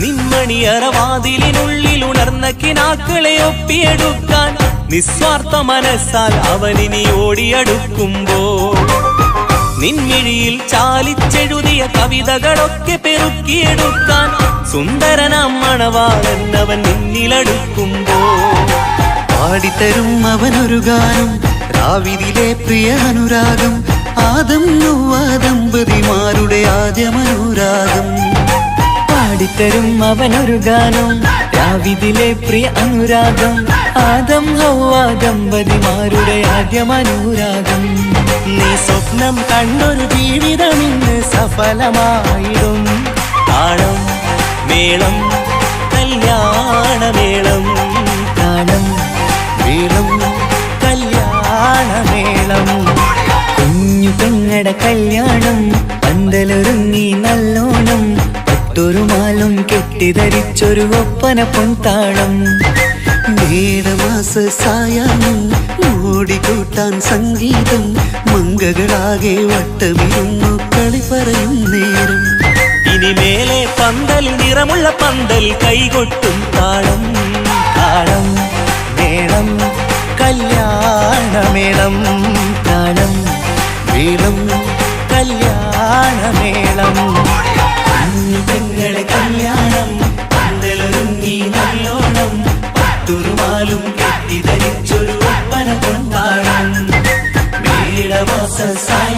[SPEAKER 5] നിൻമണിയറവാതിലിനുള്ളിൽ ഉണർന്ന കിനാക്കളെ ഒപ്പിയെടുക്കാൻ നിസ്വാർത്ഥ മനസ്സാൽ അവനിനി ഓടിയടുക്കുമ്പോൾ നിൻമിഴിയിൽ ചാലിച്ചെഴുതിയ കവിതകളൊക്കെ പെറുക്കിയെടുക്കാൻ സുന്ദരനാം മണവാളൻ അവൻ നിന്നിലടുക്കുമ്പോൾ പാടിത്തരും അവനൊരു ഗാനം രാവിലെ പ്രിയ അനുരാഗം ആദം നൗവ ദമ്പതിമാരുടെ ആദ്യമനുരാഗം.
[SPEAKER 1] പാടിത്തരും അവനൊരു ഗാനം രാവിതിലെ പ്രിയ അനുരാഗം ആദം ഹൗവ ദമ്പതിമാരുടെ ആദ്യമനുരാഗം.
[SPEAKER 5] നീ സ്വപ്നം കണ്ടൊരു ജീവിതം ഇന്ന് സഫലമായിടും. താളം മേളം കല്യാണമേളം,
[SPEAKER 1] താളം
[SPEAKER 5] വീളം കല്യാണമേളം.
[SPEAKER 1] കുഞ്ഞു പെങ്ങടെ കല്യാണം പന്തലൊരുങ്ങി നല്ലോണം പട്ടുറുമാലും കെട്ടിധരിച്ചൊരു ഒപ്പന പൊൻതാളം.
[SPEAKER 5] മേടമാസ സായാഹ്നം ഓടിക്കൂട്ടാൻ സംഗീതം മംഗളാകെ വട്ടമിരുന്നു കളി പറയും നേരം. ഇനി മേലെ പന്തൽ നിറമുള്ള പന്തൽ കൈകൊട്ടും താളം. താളം മേളം കല്യാണമേളം,
[SPEAKER 1] താളം
[SPEAKER 5] വീളം കല്യാണമേളം.
[SPEAKER 1] പെങ്ങളെ കല്യാണം പന്തലൊരുങ്ങി നല്ലോണം പട്ടുറുമാലും കെട്ടിധരിച്ചൊരു ഒപ്പന കൊണ്ടാടം. മേളമാസ സായ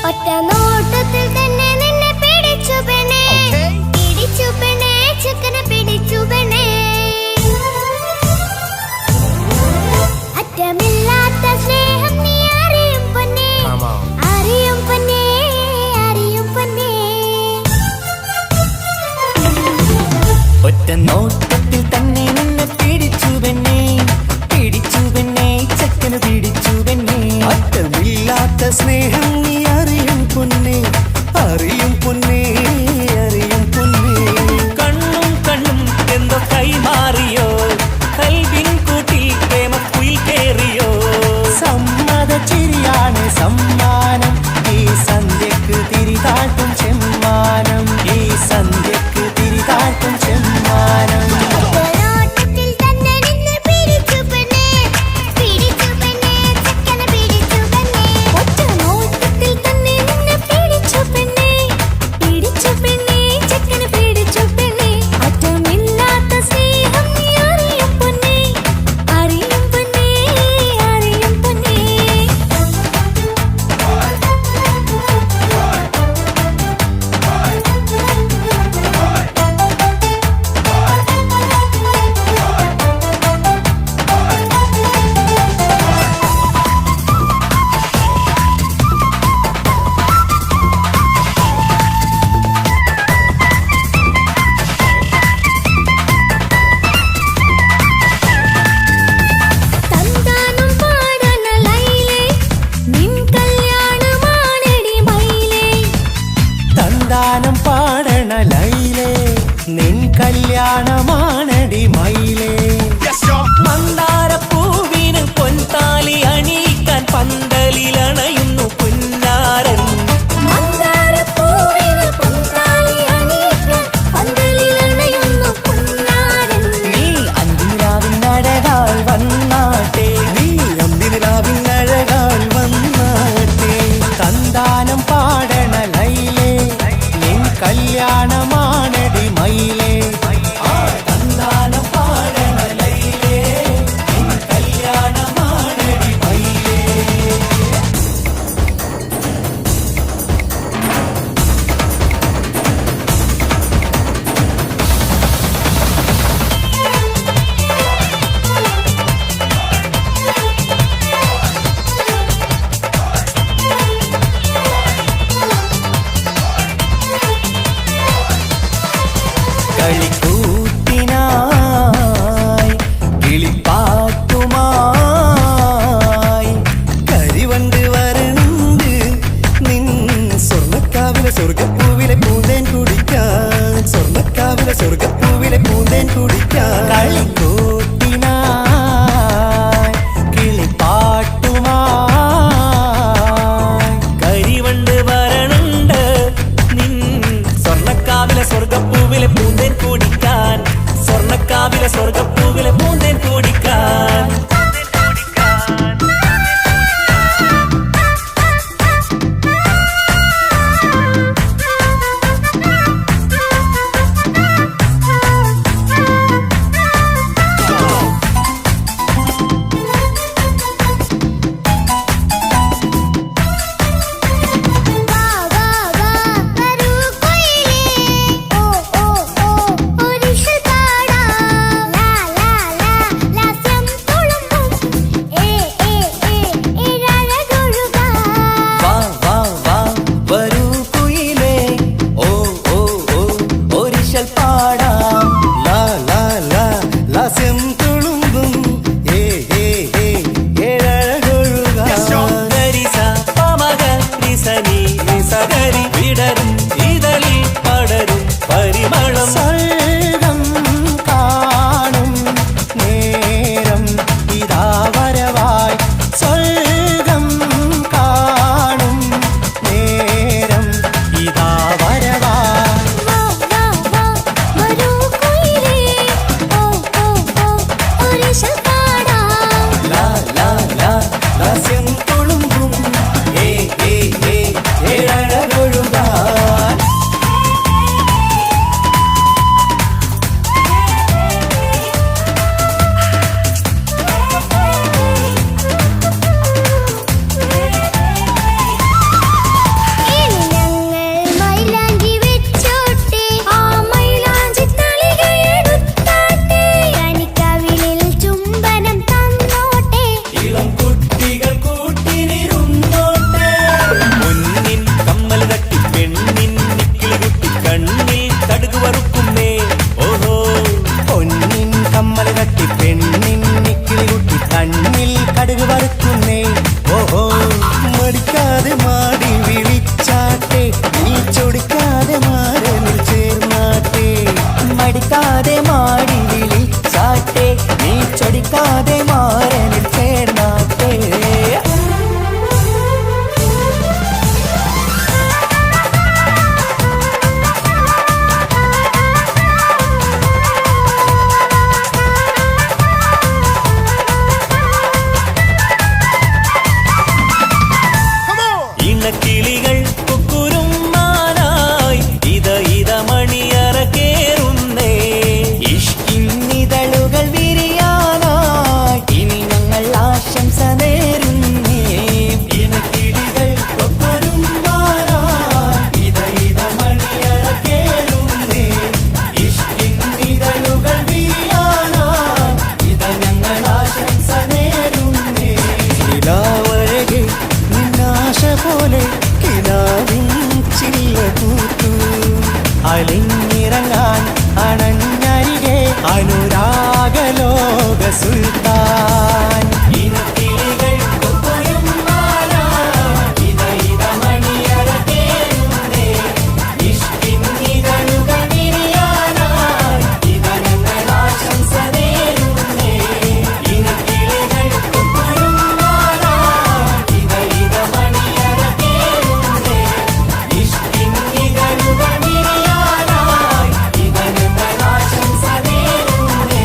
[SPEAKER 2] ഒറ്റ നോട്ടത്തിൽ തന്നെ നിന്നെ പിടിച്ചു പെണ്ണേ പിടിച്ചു പെണ്ണേ ചെക്കനെ പിടിച്ചു പെണ്ണേ അറ്റമില്ലാത്ത സ്നേഹം നീ അറിയും പൊന്നേ അറിയും പൊന്നേ അറിയും പൊന്നേ
[SPEAKER 1] ഒറ്റ നോട്ടത്തിൽ തന്നെ നിന്നെ പിടിച്ചു പെണ്ണേ പിടിച്ചു പെണ്ണേ ചെക്കന് പിടിച്ചു പെണ്ണേ
[SPEAKER 5] അറ്റമില്ലാത്ത സ്നേഹം നീ അറിയും പൊന്നേ അറിയും പൊന്നേ അറിയും പൊന്നേ
[SPEAKER 1] കണ്ണും കണ്ണും എന്തോ കൈമാറിയോ കൽവിൻ കൂട്ടിൽ പ്രേമക്കുയിൽ കേറിയോ
[SPEAKER 5] സമ്മത ചിരിയാണ് സമ്മാനം ഈ സന്ധ്യക്ക് തിരിതാട്ടും ചെമ്മാനം ഈ സന്ധ്യക്ക് തിരിതാട്ടും ചെമ്മാനം
[SPEAKER 2] നോട്ടത്തിൽ തന്നെ നിന്നെ പിടിച്ചു പെണ്ണേ പിടിച്ചു പെണ്ണേ ചെക്കനെ പിടിച്ചു പെണ്ണേ ഒറ്റ നോട്ടത്തിൽ തന്നെ നിന്നെ പിടിച്ചു പെണ്ണേ പിടിച്ചു പെണ്ണേ ചെക്കനെ പിടിച്ചു പെണ്ണേ അറ്റമില്ലാത്ത സ്നേഹം നീ അറിയും പൊന്നേ അറിയും പൊന്നേ അറിയും പൊന്നേ തന്താനം പാടണ ലൈലേ നിൻ കല്യാണമാണെടി മൈലേ
[SPEAKER 5] തന്താനം പാടണ ലൈലേ നിൻ കല്യാണമാണടി മയിലേ
[SPEAKER 1] മന്ദാരപ്പൂവിന് പൊൻതാലി അണിയിക്കാൻ പന്തലിലണയുന്നു പുന്നാരൻ
[SPEAKER 2] മന്ദാരപ്പൂവിന് പൊൻതാലി അണിയിക്കാൻ പന്തലിലണയുന്നു പുന്നാരൻ
[SPEAKER 1] നീ അന്തിരാവിനഴകാൽ വന്നാട്ടെ
[SPEAKER 5] നീ അന്തിനിലാവിനഴകാൽ വന്നാട്ടെ തന്താനം പാടണ ലൈലേ നിൻ കല്യാണമാണടി മയിലേ തന്താനം പാടണ ലൈലേ നിൻ കല്യാണമാണടി മയിലേ കളിക്കൂത്തിനായി കിളിപ്പാട്ടുമായി കരിവണ്ട് വരണ്ട് നിൻ സ്വർണ്ണക്കാവിലെ സ്വർഗപ്പൂവിലെ പൂന്തേൻ കുടിക്കാൻ സ്വർണ്ണക്കാവിലെ സ്വർഗപ്പൂവിലെ പൂന്തേൻ കുടിക്കാൻ കളിക്കൂത്തിനായി കിളിപ്പാട്ടുമായി
[SPEAKER 1] കരിവണ്ട് വരണുണ്ട് നിൻ സ്വർണ്ണക്കാവിലെ സ്വർഗപ്പൂവിലെ പൂന്തേൻ കുടിക്കാൻ സ്വർണ്ണക്കാവിലെ സ്വർഗപ്പൂവിലെ പൂന്തേൻ കുടിക്കാൻ
[SPEAKER 2] വാ വാ വാ വരൂ കൊയിലേ ഓ ഓ ഓ ഒരിഷൽ പാടാ ലാ ലാ ലാ ലാസ്യം
[SPEAKER 1] പോവാതെ മാറലിൽ ചേർന്നാട്ടെ. ഇണക്കിളികൾ കുക്കുരുമാനായി ഇത മണിയറ കേറുന്നേ. ഇഷ്കിന്നിതളുകൾ വിരിയാനായി ഇനി ഞങ്ങൾ ആശംസ നേരുന്നേ. ഇണക്കിളികൾ കുക്കുരുമാനായി ഇത മണിയറ കേറുന്നേ. ഇഷ്കിന്നിതളുകൾ വിരിയാനായി ഇത ഞങ്ങൾ ആശംസ നേരുന്നേ. നിലാവഴകെ നിന്നാശ പോലെ കിനാവിൻ ചില്ല കൂത്തു അലിഞ്ഞിറങ്ങാൻ അണഞ്ഞരികെ അനുരാഗലോക സുൽത്താൻ. ഇനക്കിളികൾ കൊമ്പുരുമ്മാനായി ഇത മണിയറ കേറുന്നേ. ഇഷ്കിന്നിതളുകൾ വിരിയാനായി ഇത ഞങ്ങൾ ആശംസ നേരുന്നേ. ഇനക്കിളികൾ കൊമ്പുരുമ്മാനായി ഇത മണിയറ കേറുന്നേ. ഇഷ്കിന്നിതളുകൾ വിരിയാനായി ഇത ഞങ്ങൾ ആശംസ നേരുന്നേ.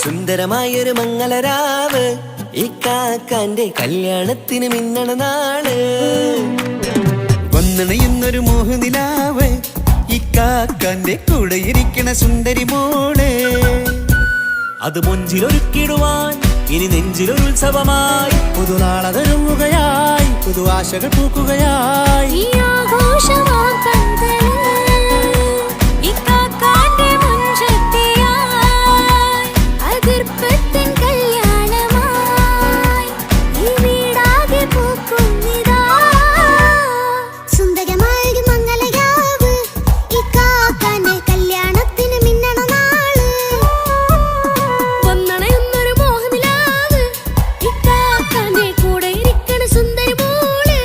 [SPEAKER 1] സുന്ദരമായൊരു മംഗളരാവ് ഇക്കാക്കാന്റെ കല്യാണത്തിന് മിന്നണ നാള്. വന്നണയുന്നൊരു മോഹനിലാവ് ഇക്കാക്കാന്റെ കൂടെ ഇരിക്കണ സുന്ദരി മോള്. അത് മൊഞ്ചിലൊരുക്കിടുവാൻ ഇനി നെഞ്ചിലൊരു ഉത്സവമായി പുതുനാളതൊരുങ്ങുകയായി പുതു ആശകൾ പൂക്കുകയായി.
[SPEAKER 2] ഈ ആഘോഷമാക്കന്തല് ഇക്കാക്കാന്റെ മുൻചെത്തിയായി അതിർപ്പത്തിൻ കല്യാണമായി ഈ വീടാകെ പൂക്കുന്നിതാ.
[SPEAKER 4] സുന്ദരമായൊരു മംഗളരാവ് ഇക്കാക്കാന്റെ കല്യാണത്തിന് മിന്നണ നാള്.
[SPEAKER 2] വന്നണയുന്നൊരു മോഹനിലാവ് ഇക്കാക്കാന്റെ കൂടെ ഇരിക്കണ സുന്ദരി മോള്.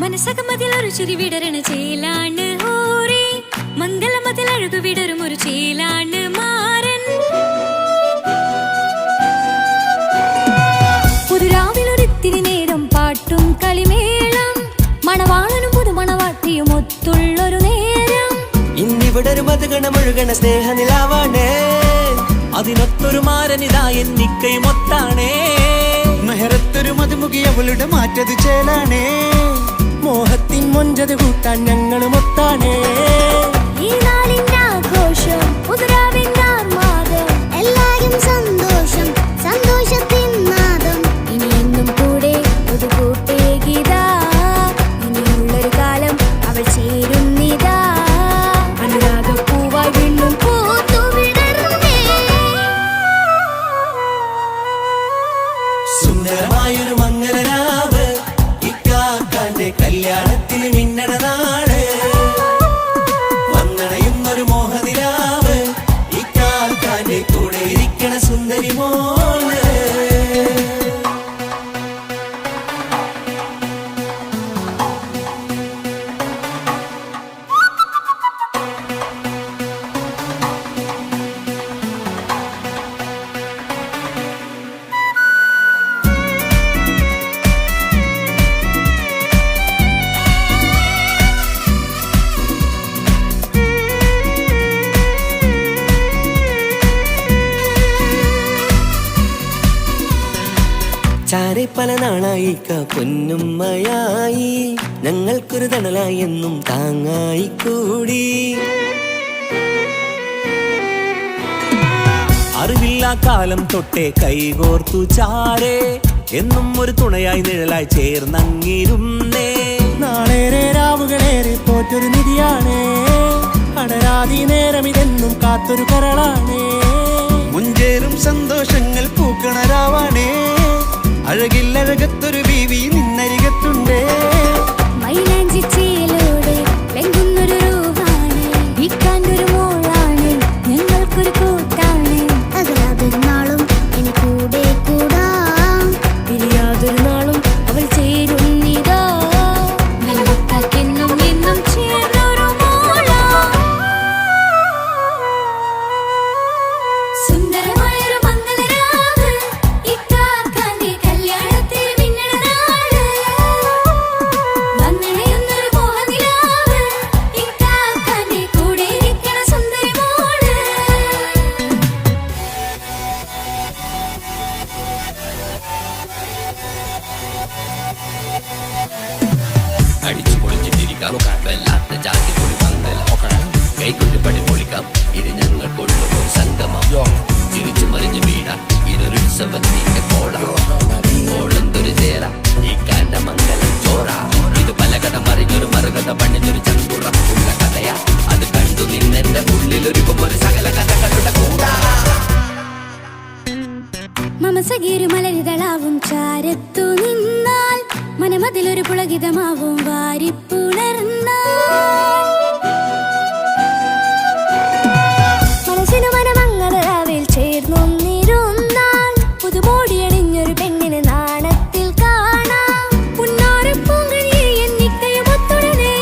[SPEAKER 2] മനസകമതിലൊരു ചിരി വിടരണ ചേലാണ് ഹോറി. മംഗളമതിൽ അഴകു വിടരും ഒരു ചേലാണ് മാരൻ. പുതുരാവിലൊരിത്തിരി നേരം പാട്ടും കളിമേളം മണവാളനും പുതുമണവാട്ടിയും ഒത്തുള്ളൊരു നേരം.
[SPEAKER 1] ഇന്നിവിടെ ഒരു മധുഗണമൊഴുകണ സ്നേഹനിലാവാണേ. അതിനൊത്തൊരു മാരനിതാ എന്നിക്കയും ഒത്താണേ. മെഹറത്തൊരു മധുമുഖി അവളുടെ മാറ്റത് ചേലാണേ. മോഹത്തിൻ മൊഞ്ചത് കൂട്ടാൻ ഞങ്ങളും ഒത്താണേ.
[SPEAKER 2] ഈ നാളിന്റെ ആഘോഷം പുതുരാവിന്റെ ആർമാദം
[SPEAKER 4] എല്ലാരും സന്തോഷം സന്തോഷത്തിൻ നാദം.
[SPEAKER 2] ഇനി എന്നും കൂടെ പുതുകൂട്ടേ ഗീതാ. ഇനിയുള്ളൊരു കാലം അവൾ ചേരുന്നിതാ. അനുരാഗപ്പൂവായി വീണ്ടും പൂത്തു വിടരുന്നേ.
[SPEAKER 1] സുന്ദരമായൊരു മംഗളരാവ് ഇക്കാക്കാന്റെ കല്യാണത്തിന് മിന്നണ നാള്. ചാരെ പല നാളായി പൊന്നുമ്മയായി ഞങ്ങൾക്കൊരു തണലായി എന്നും താങ്ങായി കൂടി. അറിവില്ല കാലം തൊട്ടേ കൈകോർത്തു ചാരേ എന്നും ഒരു തുണയായി നിഴലായി ചേർന്നങ്ങിരുന്നേ.
[SPEAKER 5] നാളേറെ രാവുകളേറെ പോറ്റൊരു നിധിയാണ്, അടരാതി നേരം ഇതെന്നും കാത്തൊരു കരളാണ്.
[SPEAKER 1] മുഞ്ചേറും സന്തോഷങ്ങൾ പൂക്കണരാവാണേ, അഴകില്ലഴകത്തൊരു ബീവി നിന്നരികത്തുണ്ടേ.
[SPEAKER 2] മൈലാഞ്ചി ചേലോടെ ലംഘുന്നൊരു രൂപാണ്, ഇക്കാണ്ടൊരു മോളാണ്, ഞങ്ങൾക്കൊരു കൂട്ടാണ്.
[SPEAKER 4] അകലാതൊരു നാളും ഇനി കൂടെ കൂടാം,
[SPEAKER 2] പിരിയാതൊരു നാളും അവൾ ചേരുന്നിതാ. നമുക്കെന്നും എന്നും ചേർന്നൊരു മോളാ. സുന്ദരമായൊരു മംഗളരാവ്, ഇക്കാക്കാന്റെ കല്യാണത്തിൽ മിന്നണ നാള്. വന്നണയുന്നൊരു മോഹനിലാവ്, ഇക്കാക്കാന്റെ കൂടെ ഇരിക്കണ സുന്ദരി മോള്.
[SPEAKER 3] അടിച്ചു പൊളിച്ചിട്ടിരിക്കാം വല്ലാത്ത ജാതി പൊളി പന്തൽ ഒക്കണം കൈകൊട്ടിപ്പടി പൊളിക്കാം ഇത് ഞങ്ങൾ കൊണ്ടുപോയി സംഗമം തിരിച്ചു മറിഞ്ഞ് വീടാം ഇതൊരു ഉത്സവത്തിന്റെ കോളം കോളന്തൊരു ചേര ഈ കാന്റെ മംഗലം ചോറ ഇത് പല കഥ മറിഞ്ഞൊരു മറുകഥ പണിഞ്ഞൊരു ചങ്കുറം ഉള്ള കഥയാ അത് കണ്ടു നിന്നെന്റെ ഉള്ളിലൊരുക്കും ഒരു സകല കഥകളുടെ കൂടാ.
[SPEAKER 2] മമസഗീരു മലരിതളാവും ചാരത്തു നിന്നാൽ മനമതിലൊരു പുളകിതമാവും വാരിപ്പുണർന്നാൽ. മനസ്സിനു മനമംഗളരാവിൽ ചേർന്നൊന്നിരുന്നാൽ പുതുമോടിയണിഞ്ഞൊരു പെണ്ണിന് നാണത്തിൽ കാണാം. പുന്നാരപ്പൂങ്കണിയെ എന്നിക്കയും ഒത്തുടനെ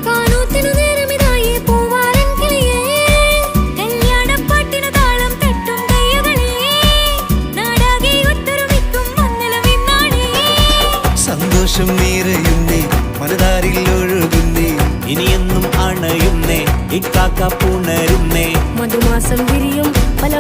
[SPEAKER 2] കാനൂത്തിനു നേരമിതായി പൂവാലൻ കിളിയേ. കല്യാണപ്പാട്ടിനു താളം തട്ടും കയ്യുകളെ നാടാകെ ഒത്തൊരുമിക്കും മംഗളം ഇന്നാണേ.
[SPEAKER 1] സന്തോഷം നിറയുന്നേ മനതാരിൽ ഒഴുകുന്നേ ഇനിയെന്നും അണയുന്നേ ഇക്കാക്ക പുണരുന്നേ.
[SPEAKER 2] മധുമാസം വിരിയും പല